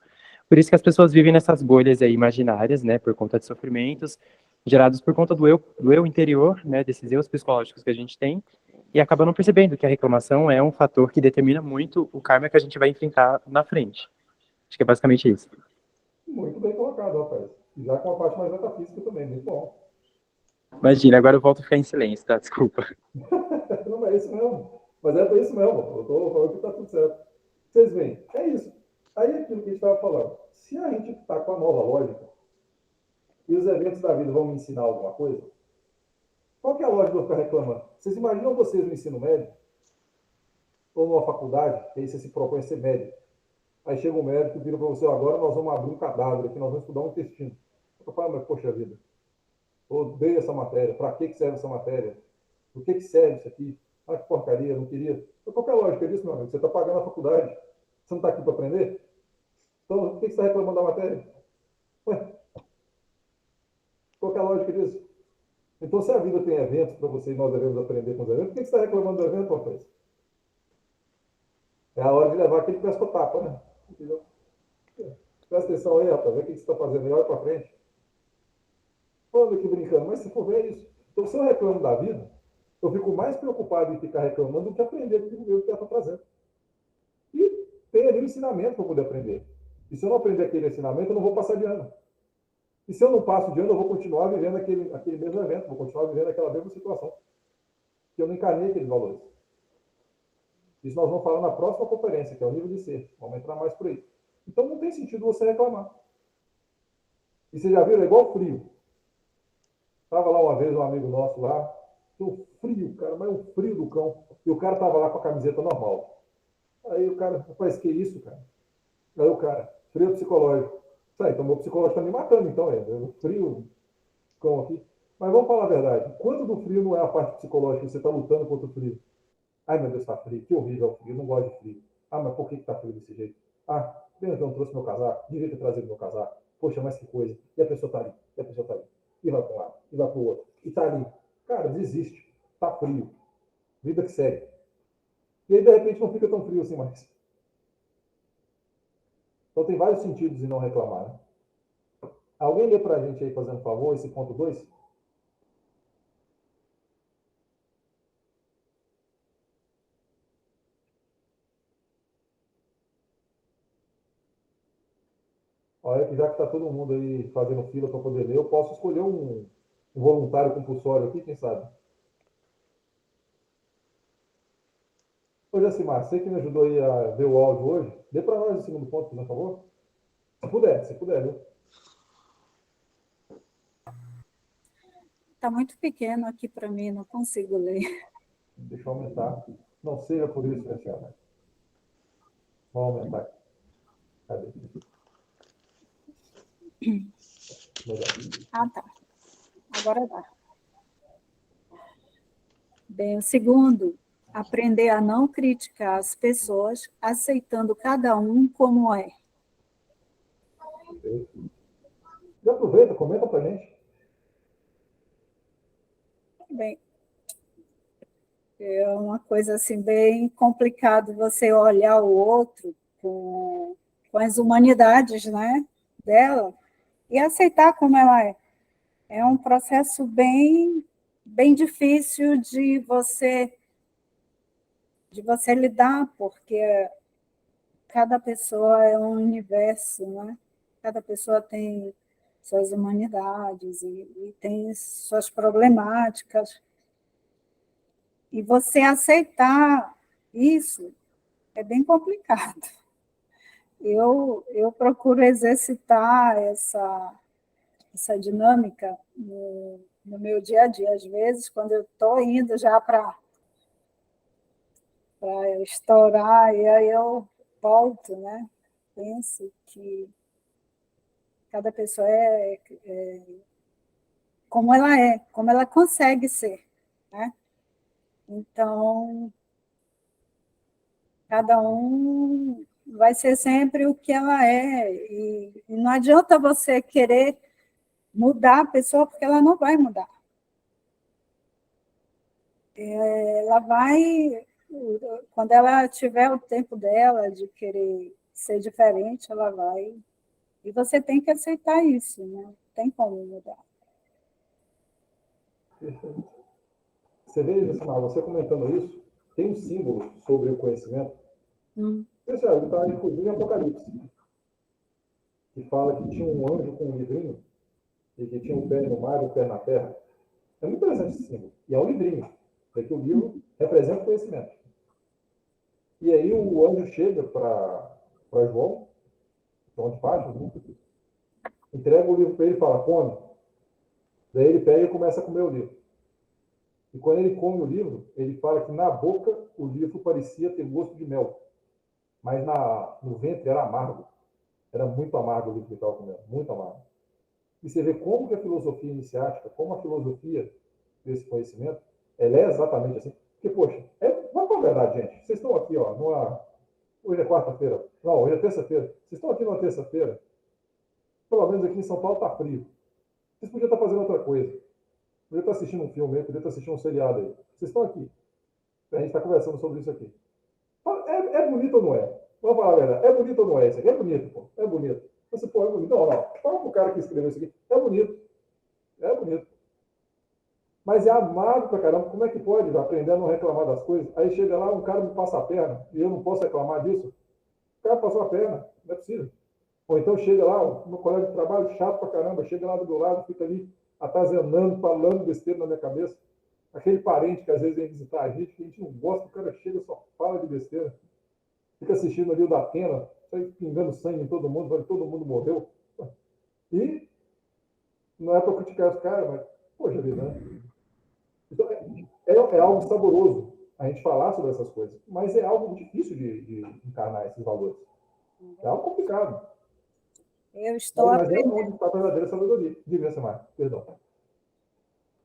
Por isso que as pessoas vivem nessas bolhas aí imaginárias, né, por conta de sofrimentos gerados por conta do eu interior, né, desses eus psicológicos que a gente tem, e acaba não percebendo que a reclamação é um fator que determina muito o karma que a gente vai enfrentar na frente. Acho que é basicamente isso. Muito bem colocado, rapaz. Já com a parte mais metafísica também, muito bom. Imagina, agora eu volto a ficar em silêncio, tá? Desculpa. Não, mas é isso mesmo. Mas é isso mesmo. Eu estou falando que está tudo certo. Vocês veem, é isso. Aí é aquilo que a gente estava falando. Se a gente está com a nova lógica e os eventos da vida vão me ensinar alguma coisa, qual que é a lógica de eu ficar reclamando? Vocês imaginam vocês no ensino médio ou numa faculdade, que aí você se propõe a ser médico. Aí chega um médico e vira para você, agora nós vamos abrir um cadáver aqui, nós vamos estudar um intestino. Eu falo, mas poxa vida, eu odeio essa matéria, para que serve essa matéria? Do que serve isso aqui? Ah, que porcaria, não queria. Qual que é a lógica disso, meu amigo? Você está pagando a faculdade, você não está aqui para aprender? Então, por que você está reclamando da matéria? Ué, qual que é a lógica disso? Então, se a vida tem eventos para você e nós devemos aprender com os eventos, por que você está reclamando do evento, rapaz? É a hora de levar aquele pesco-tapa, né? Entendeu? Presta atenção aí, rapaz, vê o que você está fazendo aí, olha para frente. Falando aqui brincando, mas se for ver isso. Então, se eu reclamo da vida, eu fico mais preocupado em ficar reclamando do que aprender do que o que ela está trazendo. E tem ali um ensinamento para poder aprender. E se eu não aprender aquele ensinamento, eu não vou passar de ano. E se eu não passo de ano, eu vou continuar vivendo aquele mesmo evento, vou continuar vivendo aquela mesma situação. Que eu não encarnei aqueles valores. Isso nós vamos falar na próxima conferência, que é o nível de ser. Vamos entrar mais por aí. Então não tem sentido você reclamar. E você já viu, é igual frio. Estava lá uma vez um amigo nosso lá, o frio, cara, mas o frio do cão. E o cara estava lá com a camiseta normal. Aí o cara, rapaz, que isso, cara? Aí o cara, frio psicológico. Sai, então meu psicológico está me matando, então, frio, cão aqui. Mas vamos falar a verdade. Quanto do frio não é a parte psicológica, você está lutando contra o frio? Ai, meu Deus, está frio, que horrível o frio, eu não gosto de frio. Ah, mas por que está frio desse jeito? Ah, pena que eu não trouxe meu casaco, devia ter trazido meu casaco. Poxa, mas que coisa. E a pessoa está ali, e a pessoa está ali. E vai para um lado, e vai para o outro, e está ali. Cara, desiste, está frio. Vida que segue. E aí, de repente, não fica tão frio assim mais. Então, tem vários sentidos em não reclamar, né? Alguém lê para a gente aí, fazendo favor, esse ponto 2? Olha que já que está todo mundo aí fazendo fila para poder ler, eu posso escolher um voluntário compulsório aqui, quem sabe? Ô, Jacimar, você que me ajudou aí a ver o áudio hoje, dê para nós o segundo ponto, por favor. Se puder, viu? Está muito pequeno aqui para mim, não consigo ler. Deixa eu aumentar. Não seja por isso, Cristiano. Vamos aumentar. Cadê? Melhor. Ah, tá. Agora dá. Bem, o segundo, aprender a não criticar as pessoas, aceitando cada um como é. Já aproveita, comenta para a gente. Bem, é uma coisa assim bem complicado você olhar o outro com as humanidades, né, dela e aceitar como ela é. É um processo bem difícil de você lidar, porque cada pessoa é um universo, né? Cada pessoa tem suas humanidades e tem suas problemáticas. E você aceitar isso é bem complicado. Eu procuro exercitar essa dinâmica no meu dia a dia. Às vezes, quando eu estou indo já para estourar, e aí eu volto, né? Penso que cada pessoa é como ela consegue ser, né? Então, cada um vai ser sempre o que ela é, e não adianta você querer mudar a pessoa, porque ela não vai mudar. Ela vai, quando ela tiver o tempo dela de querer ser diferente, ela vai, e você tem que aceitar isso, né? Não tem como mudar. Você vê, Jacimar, você comentando isso, tem um símbolo sobre o conhecimento. Pessoal, ele está inclusive em Apocalipse, que fala que tinha um anjo com um livrinho e que tinha um pé no mar e um pé na terra. É muito interessante esse símbolo. E é um livrinho, porque o livro representa o conhecimento. E aí o anjo chega para João, João de Patmos, né? Entrega o livro para ele e fala, come. Daí ele pega e começa a comer o livro. E quando ele come o livro, ele fala que na boca o livro parecia ter gosto de mel, mas no ventre era amargo. Era muito amargo o livro que ele estava comendo, muito amargo. E você vê como que a filosofia iniciática, como a filosofia desse conhecimento, ela é exatamente assim. Porque, poxa, vamos falar a verdade, gente. Vocês estão aqui, ó, hoje é quarta-feira. Não, hoje é terça-feira. Vocês estão aqui numa terça-feira. Pelo menos aqui em São Paulo está frio. Vocês podiam estar fazendo outra coisa. podia estar assistindo um filme, podia estar assistindo um seriado aí. Vocês estão aqui. A gente está conversando sobre isso aqui. É bonito ou não é? Vamos falar a verdade. É bonito ou não é isso aqui? É bonito, pô. É bonito. Você, pô, é bonito. Não. Fala pro cara que escreveu isso aqui. É bonito. É bonito. Mas é amado pra caramba. Como é que pode aprender a não reclamar das coisas? Aí chega lá, um cara me passa a perna e eu não posso reclamar disso. O cara passou a perna. Não é possível. Ou então chega lá, o meu colega de trabalho, chato pra caramba, chega lá do meu lado, fica ali atazanando, falando besteira na minha cabeça. Aquele parente que às vezes vem visitar a gente, que a gente não gosta, o cara chega e só fala de besteira. Fica assistindo ali o da Atena, sai pingando sangue em todo mundo, todo mundo morreu. E não é para criticar os caras, mas, poxa vida, né? Então, é algo saboroso a gente falar sobre essas coisas, mas é algo difícil de encarnar esses valores. É algo complicado. Eu estou Mas é aprendendo. onde está a verdadeira sabedoria. Diga, Samara, perdão.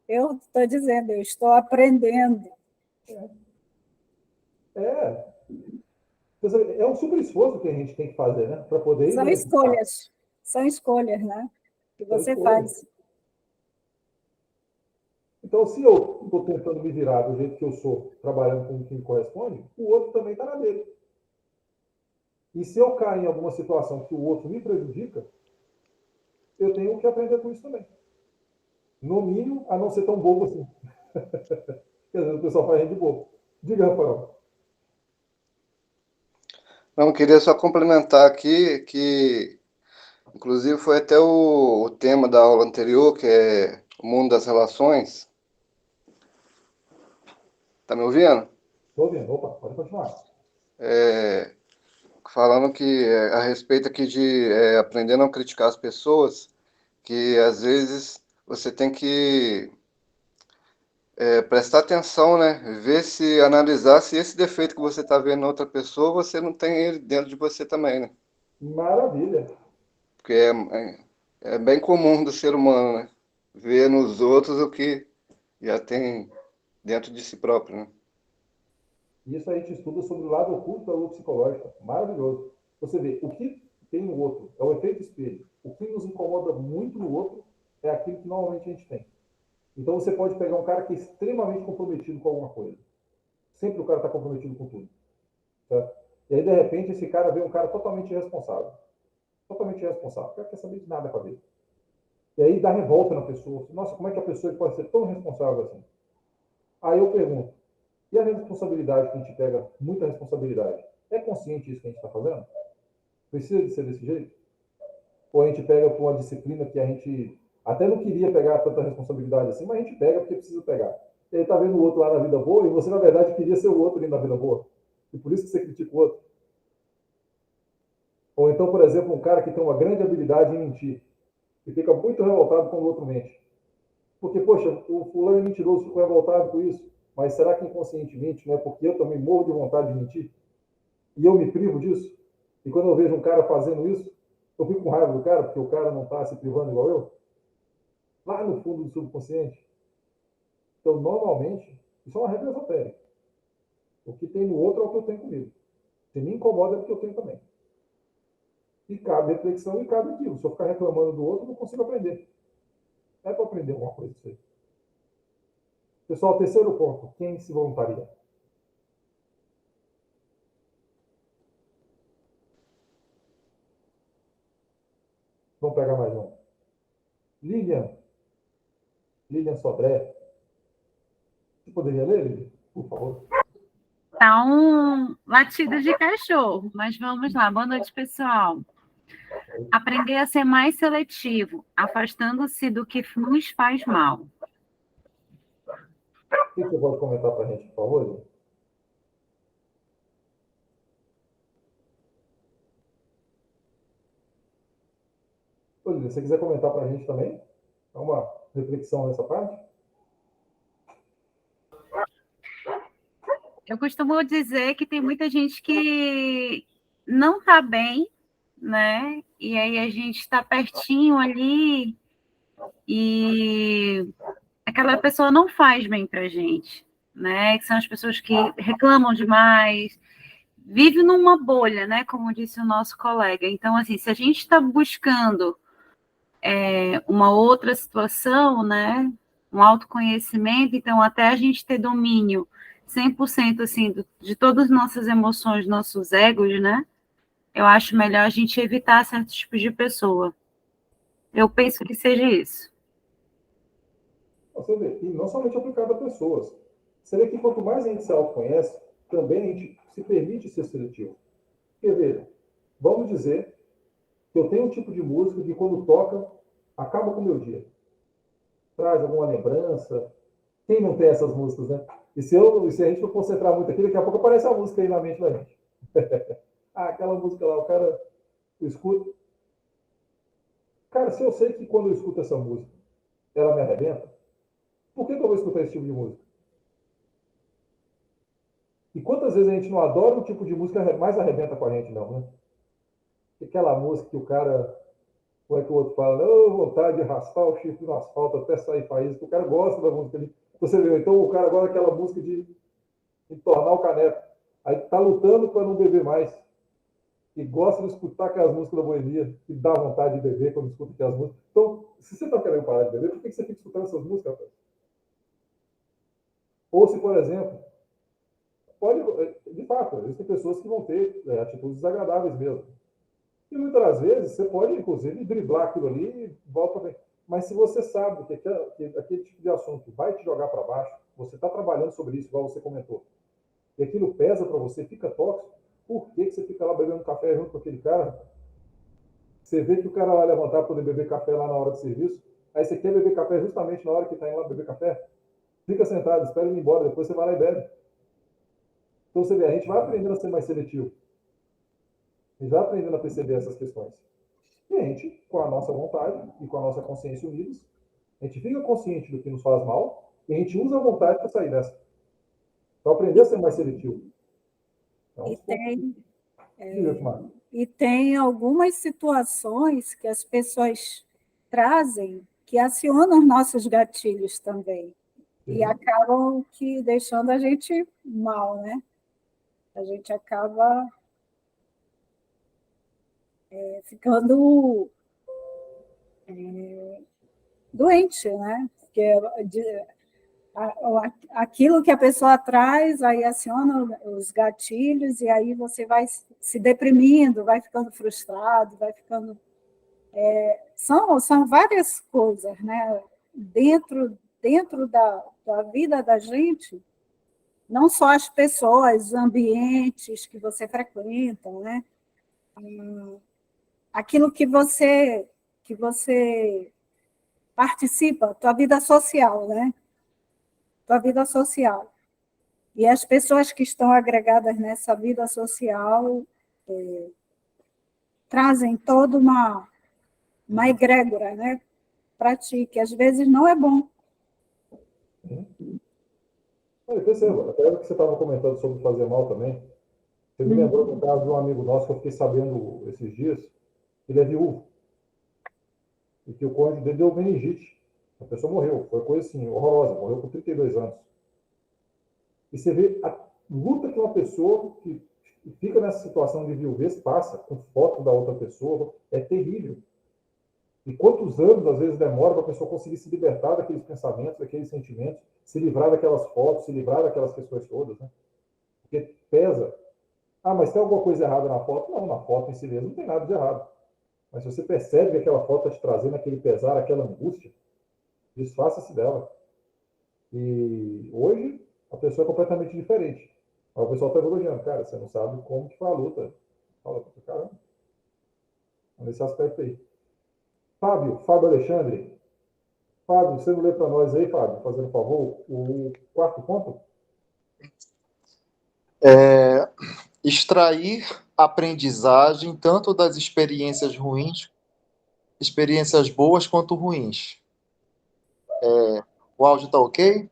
Eu estou dizendo, eu estou aprendendo. É um super esforço que a gente tem que fazer, né? Para poder São escolhas, né? Que você escolhas. faz. Então, se eu estou tentando me virar do jeito que eu sou, trabalhando com o que me corresponde, o outro também está na dele. E se eu cair em alguma situação que o outro me prejudica, eu tenho que aprender com isso também. No mínimo, a não ser tão bobo assim. Quer dizer, o pessoal faz gente de bobo. Diga, Rafael. Não, queria só complementar aqui que, inclusive, foi até o tema da aula anterior, que é o mundo das relações. Tá me ouvindo? Estou ouvindo. Opa, pode continuar. Falando que a respeito aqui de aprender a não criticar as pessoas, que às vezes você tem que prestar atenção, né? Ver se, analisar se esse defeito que você está vendo na outra pessoa, você não tem ele dentro de você também, né? Maravilha. Porque é bem comum do ser humano, né? Ver nos outros o que já tem dentro de si próprio, né? Isso a gente estuda sobre o lado oculto da luz psicológica. Maravilhoso. Você vê, o que tem no outro é o efeito espelho. O que nos incomoda muito no outro é aquilo que normalmente a gente tem. Então você pode pegar um cara que é extremamente comprometido com alguma coisa. Sempre o cara está comprometido com tudo. Certo? E aí, de repente, esse cara vê um cara totalmente irresponsável. Totalmente irresponsável. O cara quer saber de nada com a vida. E aí dá revolta na pessoa. Nossa, como é que a pessoa pode ser tão irresponsável assim? Aí eu pergunto, e a responsabilidade que a gente pega, muita responsabilidade, é consciente isso que a gente está fazendo? Precisa de ser desse jeito? Ou a gente pega por uma disciplina que a gente até não queria pegar tanta responsabilidade assim, mas a gente pega porque precisa pegar. E aí tá vendo o outro lá na vida boa e você, na verdade, queria ser o outro ali na vida boa. E por isso que você critica o outro. Ou então, por exemplo, um cara que tem uma grande habilidade em mentir e fica muito revoltado quando o outro mente. Porque, poxa, o fulano é mentiroso, ficou revoltado com isso. Mas será que inconscientemente não é porque eu também morro de vontade de mentir? E eu me privo disso? E quando eu vejo um cara fazendo isso, eu fico com raiva do cara, porque o cara não está se privando igual eu? Lá no fundo do subconsciente. Então, normalmente, isso é uma regra esotérica. O que tem no outro é o que eu tenho comigo. Se me incomoda é porque eu tenho também. E cabe reflexão e cabe aquilo. Se eu ficar reclamando do outro, eu não consigo aprender. É para aprender alguma coisa disso aí. Pessoal, terceiro ponto. Quem se voluntaria? Vamos pegar mais um. Lilian Sodré. Você poderia ler, Lilian? Por favor. Tá um latido de cachorro, mas vamos lá. Boa noite, pessoal. Aprender a ser mais seletivo, afastando-se do que nos faz mal. O que você pode comentar para a gente, por favor, Lilian? Ô, Lilian, se você quiser comentar para a gente também, dá uma reflexão nessa parte. Eu costumo dizer que tem muita gente que não está bem, né? E aí a gente está pertinho ali e aquela pessoa não faz bem para a gente, né? Que são as pessoas que reclamam demais, vive numa bolha, né? Como disse o nosso colega. Então, assim, se a gente está buscando uma outra situação, né? um autoconhecimento, então até a gente ter domínio 100% assim, de todas as nossas emoções, nossos egos, né? Eu acho melhor a gente evitar certos tipos de pessoa. Eu penso que seja isso. Você vê, e não somente aplicado a pessoas. Você vê que quanto mais a gente se autoconhece, também a gente se permite ser seletivo. Porque, veja, vamos dizer que eu tenho um tipo de música que quando toca, acaba com o meu dia. Traz alguma lembrança. Quem não tem essas músicas, né? E se a gente for concentrar muito aqui, daqui a pouco aparece a música aí na mente da gente. Ah, aquela música lá, o cara escuta. Cara, se eu sei que quando eu escuto essa música, ela me arrebenta, por que eu vou escutar esse tipo de música? E quantas vezes a gente não adora um tipo de música mais arrebenta com a gente, não, né? Aquela música que o cara, como é que o outro fala, oh, vontade de raspar o chifre no asfalto até sair faísca, que o cara gosta da música ali. Você viu, então o cara gosta daquela música de tornar o caneco. Aí tá lutando para não beber mais. E gosta de escutar aquelas músicas da boemia, que dá vontade de beber quando escuta aquelas músicas. Então, se você tá querendo parar de beber, por que você fica escutando essas músicas, rapaz? Ou se, por exemplo, pode, de fato, existem pessoas que vão ter atitudes desagradáveis mesmo. E muitas das vezes você pode, inclusive, driblar aquilo ali e volta bem. Mas se você sabe que aquele tipo de assunto vai te jogar para baixo, você está trabalhando sobre isso, igual você comentou, e aquilo pesa para você, fica tóxico, por que você fica lá bebendo café junto com aquele cara? Você vê que o cara vai levantar para poder beber café lá na hora do serviço, aí você quer beber café justamente na hora que está indo lá beber café? Fica sentado, espera ele ir embora, depois você vai lá e bebe. Então você vê, a gente vai aprendendo a ser mais seletivo. A gente vai aprendendo a perceber essas questões. E a gente, com a nossa vontade e com a nossa consciência unidas, a gente fica consciente do que nos faz mal e a gente usa a vontade para sair dessa. Para aprender a ser mais seletivo. Então, e tem algumas situações que as pessoas trazem que acionam os nossos gatilhos também. Sim. E acabam que deixando a gente mal, né? A gente acaba ficando doente, né? Porque aquilo que a pessoa traz, aí aciona os gatilhos, e aí você vai se deprimindo, vai ficando frustrado, vai ficando... São várias coisas, né? Dentro da vida da gente, não só as pessoas, os ambientes que você frequenta, né? Aquilo que você participa, tua vida social, né? Tua vida social. E as pessoas que estão agregadas nessa vida social trazem toda uma egrégora, né, para ti, que às vezes não é bom. Eu percebo, até o que você estava comentando sobre fazer mal também, você me lembrou do caso de um amigo nosso que eu fiquei sabendo esses dias, ele é viúvo, e que o cônjuge dele deu meningite. A pessoa morreu, foi coisa assim, horrorosa, morreu com 32 anos. E você vê a luta que uma pessoa que fica nessa situação de viuvez passa, com foto da outra pessoa, é terrível. E quantos anos, às vezes, demora para a pessoa conseguir se libertar daqueles pensamentos, daqueles sentimentos, se livrar daquelas fotos, se livrar daquelas questões todas, né? Porque pesa. Ah, mas tem alguma coisa errada na foto? Não, na foto em si mesmo não tem nada de errado. Mas se você percebe que aquela foto está te trazendo aquele pesar, aquela angústia, desfaça-se dela. E hoje, a pessoa é completamente diferente. Aí o pessoal está elogiando. Cara, você não sabe como que foi a luta. Fala, caramba. Nesse aspecto aí. Fábio Alexandre. Fábio, você não lê para nós aí, Fábio, fazendo favor, o quarto ponto? Extrair aprendizagem tanto das experiências ruins, experiências boas quanto ruins. O áudio está ok?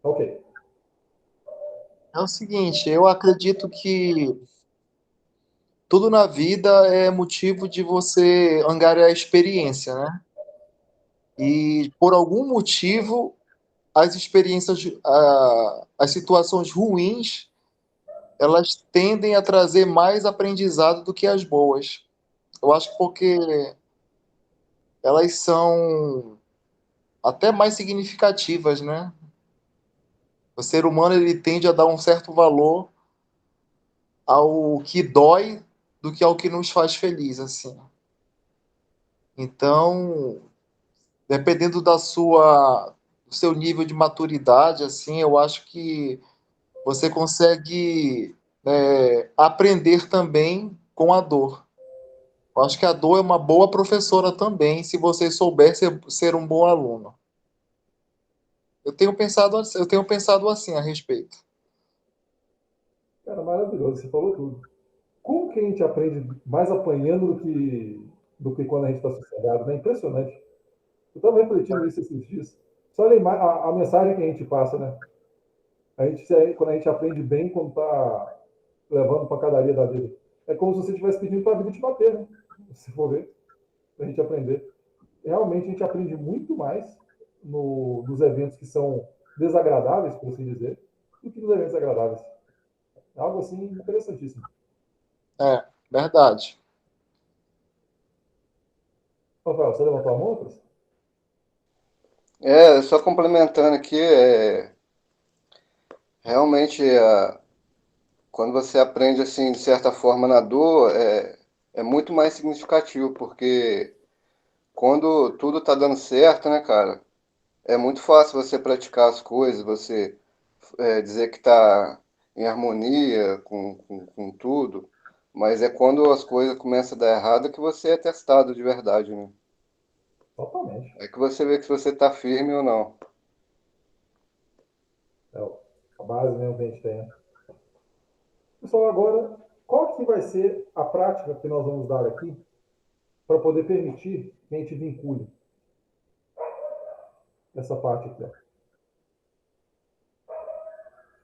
Ok. É o seguinte, eu acredito que tudo na vida é motivo de você angariar experiência, né? E por algum motivo, as experiências, as situações ruins, elas tendem a trazer mais aprendizado do que as boas. Eu acho que porque elas são até mais significativas, né? O ser humano ele tende a dar um certo valor ao que dói do que ao que nos faz feliz, assim. Então, dependendo do seu nível de maturidade, assim, eu acho que você consegue aprender também com a dor. Eu acho que a dor é uma boa professora também, se você souber ser um bom aluno. Eu tenho pensado assim a respeito. Cara, maravilhoso, você falou tudo. Como que a gente aprende mais apanhando do que quando a gente está sossegado, né? Impressionante. Eu estava refletindo nisso esses dias. Só olha a mensagem que a gente passa, né? Quando a gente aprende bem, quando está levando para a padaria da vida. É como se você estivesse pedindo para a vida te bater, né? Se for ver, para a gente aprender. Realmente a gente aprende muito mais nos eventos que são desagradáveis, por assim dizer, do que nos eventos agradáveis. É algo assim interessantíssimo. É, verdade. Rafael, você levantou a mão, Lucas? Só complementando aqui, realmente, quando você aprende, assim, de certa forma na dor, é muito mais significativo, porque quando tudo tá dando certo, né, cara, é muito fácil você praticar as coisas, você dizer que tá em harmonia com tudo, mas é quando as coisas começam a dar errado que você é testado de verdade, né? Totalmente. É que você vê que se você tá firme ou não. É a base mesmo que a gente tem, né? Pessoal, agora, qual que vai ser a prática que nós vamos dar aqui para poder permitir que a gente vincule essa parte aqui, ó.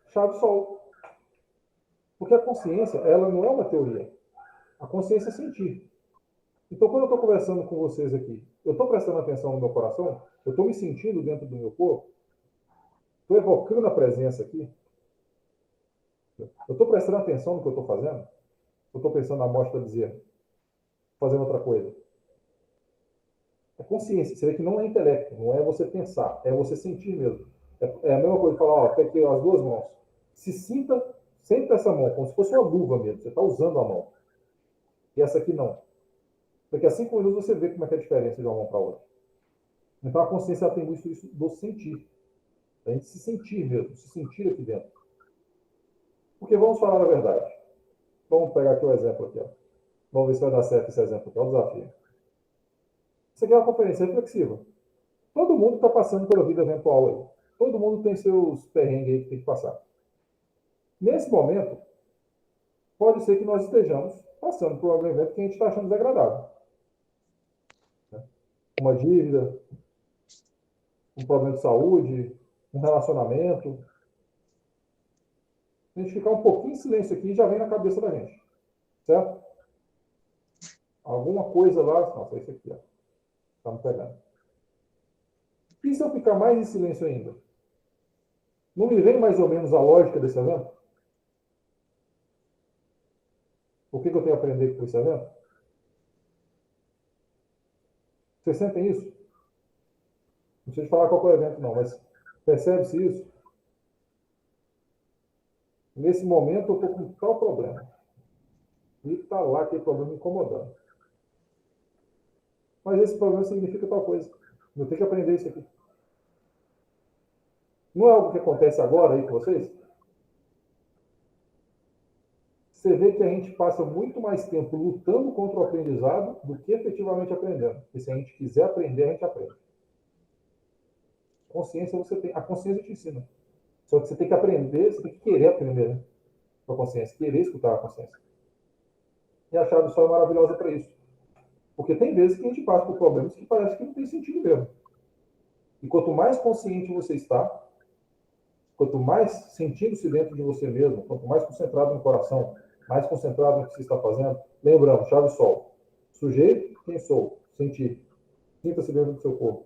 Chave sol. Porque a consciência, ela não é uma teoria. A consciência é sentir. Então, quando eu estou conversando com vocês aqui, eu estou prestando atenção no meu coração, eu estou me sentindo dentro do meu corpo, estou evocando a presença aqui, eu estou prestando atenção no que eu estou fazendo, eu estou pensando na morte da bezerra, fazendo outra coisa. É consciência. Você vê que não é intelecto, não é você pensar, é você sentir mesmo. É a mesma coisa que falar, ó, tem aqui as duas mãos. Sinta essa mão, como se fosse uma luva mesmo. Você está usando a mão. E essa aqui não. Daqui a 5 minutos você vê como é que é a diferença de uma mão para outra. Então a consciência tem muito isso do sentir. A gente se sentir mesmo, se sentir aqui dentro. Porque vamos falar a verdade. Vamos pegar aqui o exemplo aqui, ó. Vamos ver se vai dar certo esse exemplo aqui. É o desafio. Isso aqui é uma conferência reflexiva. Todo mundo está passando pela vida eventual aí. Todo mundo tem seus perrengues aí que tem que passar. Nesse momento, pode ser que nós estejamos passando por algum evento que a gente está achando desagradável. Uma dívida, um problema de saúde, um relacionamento. A gente ficar um pouquinho em silêncio aqui já vem na cabeça da gente. Certo? Alguma coisa lá. Nossa, esse aqui, ó. Tá me pegando. E se eu ficar mais em silêncio ainda? Não me vem mais ou menos a lógica desse evento? O que eu tenho a aprender com esse evento? Vocês sentem isso? Não sei de falar qual é o evento, não, mas percebe-se isso? Nesse momento eu estou com tal problema. E está lá aquele problema me incomodando. Mas esse problema significa tal coisa. Eu tenho que aprender isso aqui. Não é algo que acontece agora aí com vocês? Você vê que a gente passa muito mais tempo lutando contra o aprendizado do que efetivamente aprendendo. Porque se a gente quiser aprender, a gente aprende. Consciência você tem. A consciência te ensina. Só que você tem que aprender, você tem que querer aprender, né? Com a consciência, querer escutar a consciência. E a chave do sol é maravilhosa para isso. Porque tem vezes que a gente passa por problemas que parece que não tem sentido mesmo. E quanto mais consciente você está, quanto mais sentindo-se dentro de você mesmo, quanto mais concentrado no coração, mais concentrado no que você está fazendo, lembrando, chave sol. Sujeito, quem sou? Sentir. Sinta-se dentro do seu corpo.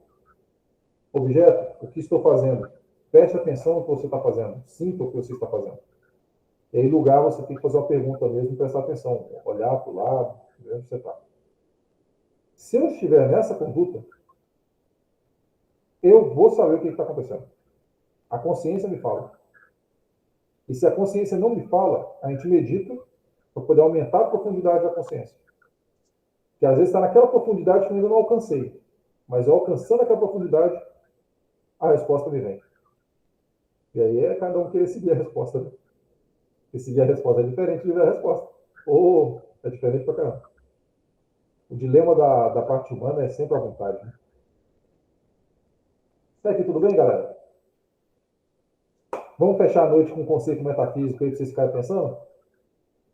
Objeto, o que estou fazendo? Preste atenção no que você está fazendo. Sinta o que você está fazendo. E aí, lugar, você tem que fazer uma pergunta mesmo e prestar atenção. Olhar para o lado, ver onde você está. Se eu estiver nessa conduta, eu vou saber o que está acontecendo. A consciência me fala. E se a consciência não me fala, a gente medita para poder aumentar a profundidade da consciência. Que às vezes está naquela profundidade que eu ainda não alcancei. Mas eu alcançando aquela profundidade, a resposta me vem. E aí é cada um querer seguir a resposta. Né? E seguir a resposta é diferente de ver a resposta. Ou é diferente pra caramba. O dilema da parte humana é sempre a vontade. Né? Até aqui tudo bem, galera? Vamos fechar a noite com um conceito metafísico aí para vocês ficarem pensando?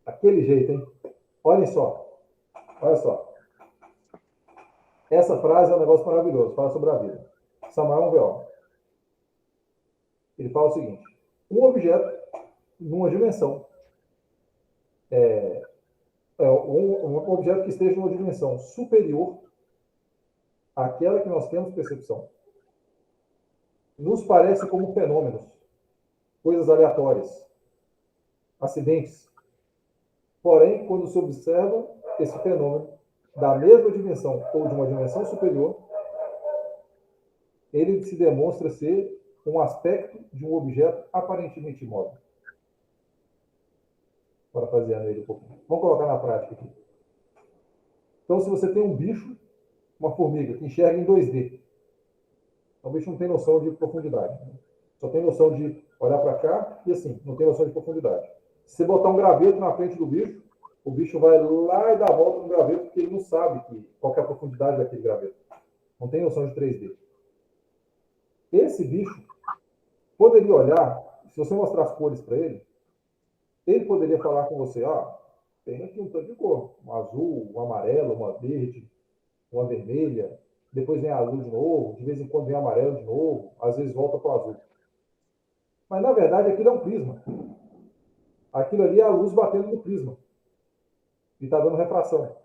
Daquele jeito, hein? Olhem só. Olha só. Essa frase é um negócio maravilhoso. Fala sobre a vida. Samuel V.O. Ele fala o seguinte. Um objeto numa dimensão um objeto que esteja numa dimensão superior àquela que nós temos percepção nos parece como fenômenos, coisas aleatórias, acidentes. Porém, quando se observa esse fenômeno da mesma dimensão ou de uma dimensão superior, ele se demonstra ser um aspecto de um objeto aparentemente imóvel. Para fazer nele um pouquinho. Vamos colocar na prática aqui. Então, se você tem um bicho, uma formiga, que enxerga em 2D, o bicho não tem noção de profundidade. Né? Só tem noção de olhar para cá e assim, não tem noção de profundidade. Se você botar um graveto na frente do bicho, o bicho vai lá e dá a volta no graveto, porque ele não sabe qual é a profundidade daquele graveto. Não tem noção de 3D. Esse bicho poderia olhar, se você mostrar as cores para ele poderia falar com você, tem aqui um tanto de cor, um azul, um amarelo, uma verde, uma vermelha, depois vem azul de novo, de vez em quando vem amarelo de novo, às vezes volta para o azul. Mas, na verdade, aquilo é um prisma. Aquilo ali é a luz batendo no prisma. E está dando refração.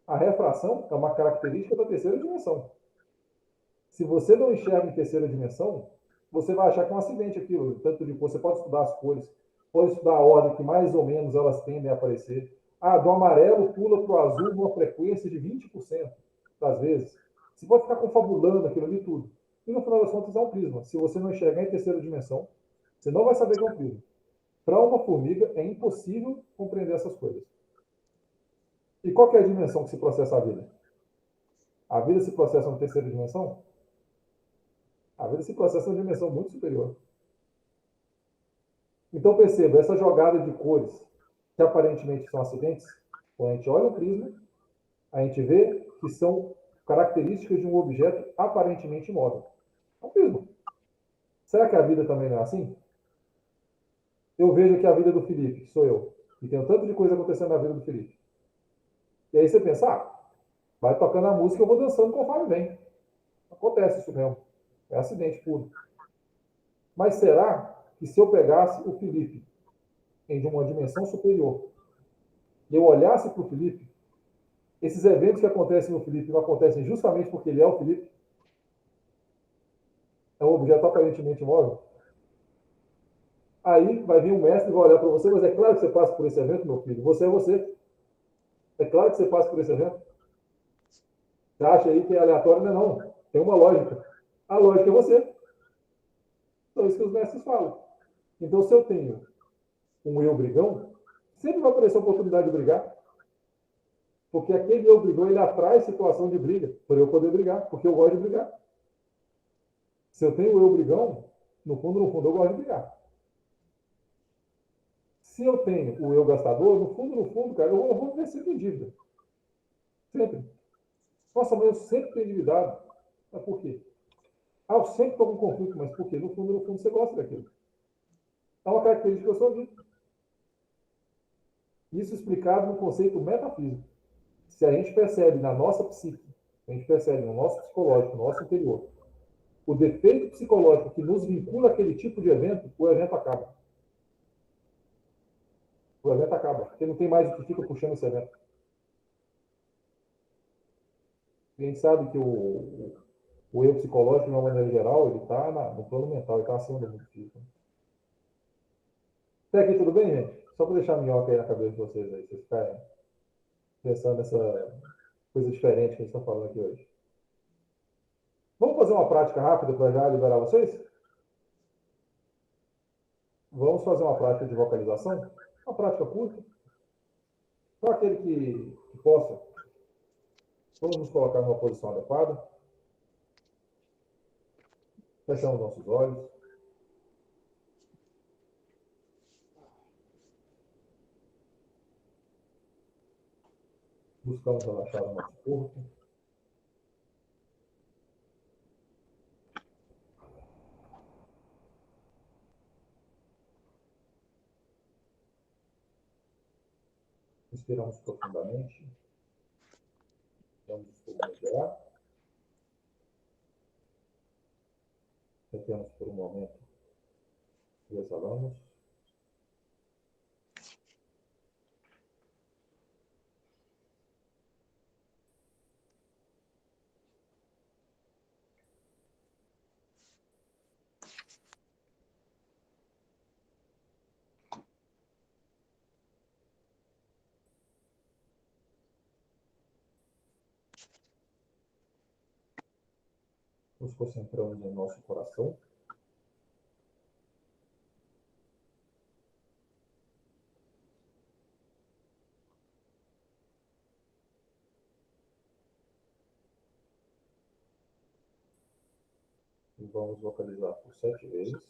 A refração é uma característica da terceira dimensão. Se você não enxerga em terceira dimensão, você vai achar que é um acidente aquilo. Tanto de cor, você pode estudar as cores, pode estudar a ordem que mais ou menos elas tendem a aparecer. Do amarelo pula para o azul numa frequência de 20% das vezes. Você pode ficar confabulando aquilo ali tudo. E no final das contas é um prisma. Se você não enxergar em terceira dimensão, você não vai saber que é um prisma. Para uma formiga é impossível compreender essas coisas. E qual que é a dimensão que se processa a vida? A vida se processa na terceira dimensão? A vida se processa numa dimensão muito superior. Então perceba, essa jogada de cores, que aparentemente são acidentes, quando a gente olha o prisma, a gente vê que são características de um objeto aparentemente imóvel. É um prisma. Será que a vida também não é assim? Eu vejo aqui a vida do Felipe, que sou eu, e tem um tanto de coisa acontecendo na vida do Felipe. E aí você pensa, vai tocando a música, eu vou dançando conforme vem. Acontece isso mesmo. É acidente puro. Mas será que se eu pegasse o Felipe em uma dimensão superior e eu olhasse para o Felipe, esses eventos que acontecem no Felipe não acontecem justamente porque ele é o Felipe? É um objeto aparentemente imóvel? Aí vai vir um mestre e vai olhar para você, mas é claro que você passa por esse evento, meu filho. Você é você. É claro que você passa por esse evento. Você acha aí que é aleatório? Não é não. Tem uma lógica. A lógica é você. Então, isso que os mestres falam. Então, se eu tenho um eu brigão, sempre vai aparecer a oportunidade de brigar. Porque aquele eu brigão, ele atrai situação de briga, para eu poder brigar, porque eu gosto de brigar. Se eu tenho o eu brigão, no fundo, eu gosto de brigar. Se eu tenho o eu gastador, no fundo, cara, eu vou viver sempre em dívida. Sempre. Nossa, mas eu sempre estou endividado. Mas por quê? Eu sempre estou com conflito, mas por quê? No fundo, você gosta daquilo. É uma característica da sua vida. Isso explicado no conceito metafísico. Se a gente percebe na nossa psique, a gente percebe no nosso psicológico, no nosso interior, o defeito psicológico que nos vincula àquele tipo de evento, o evento acaba. O evento acaba, porque não tem mais o que fica puxando esse evento. E a gente sabe que o eu psicológico, de uma maneira geral, ele está no plano mental, ele está acima do mundo físico. Até aqui tudo bem, gente? Só para deixar a minhoca aí na cabeça de vocês aí, vocês ficarem pensando nessa coisa diferente que a gente está falando aqui hoje. Vamos fazer uma prática rápida para já liberar vocês? Vamos fazer uma prática de vocalização? Uma prática curta. Para aquele que possa, vamos nos colocar numa posição adequada. Fechamos nossos olhos. Buscamos relaxar o nosso corpo. Inspiramos profundamente. Damos os pulmões de ar. Retemos por um momento e exalamos. Nos concentramos em nosso coração. E vamos vocalizar por 7 vezes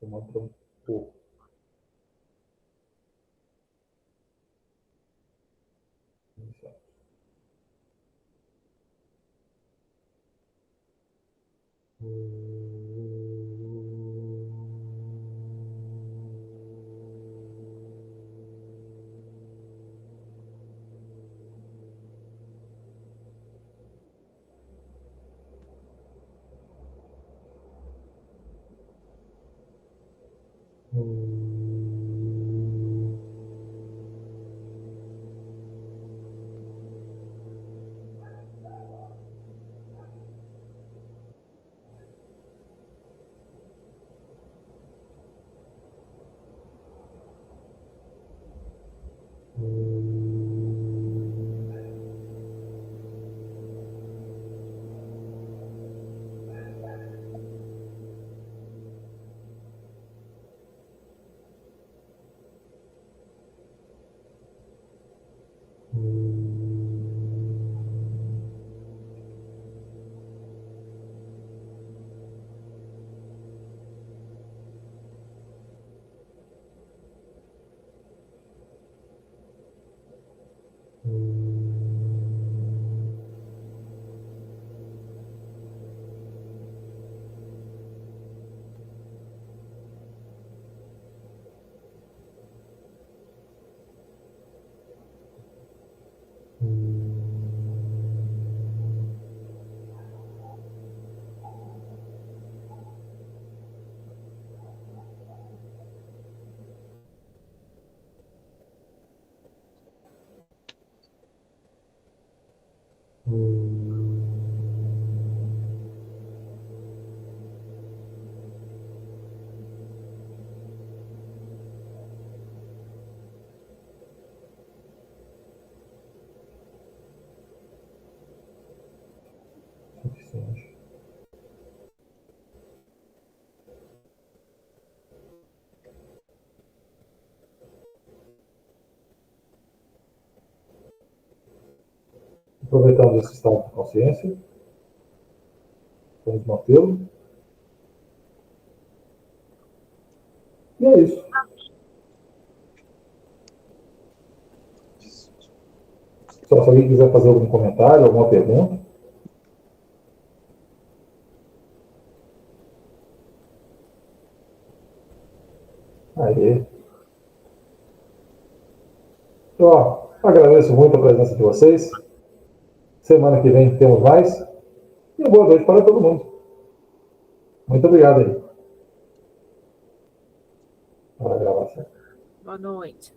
o mantra O. Iniciamos. Suficiente. Aproveitamos esse estado de consciência. Vamos mantê-lo. E é isso. Só se alguém quiser fazer algum comentário, alguma pergunta. Aí. Então, agradeço muito a presença de vocês. Semana que vem temos mais. E uma boa noite para todo mundo. Muito obrigado aí. Para a gravação. Boa noite.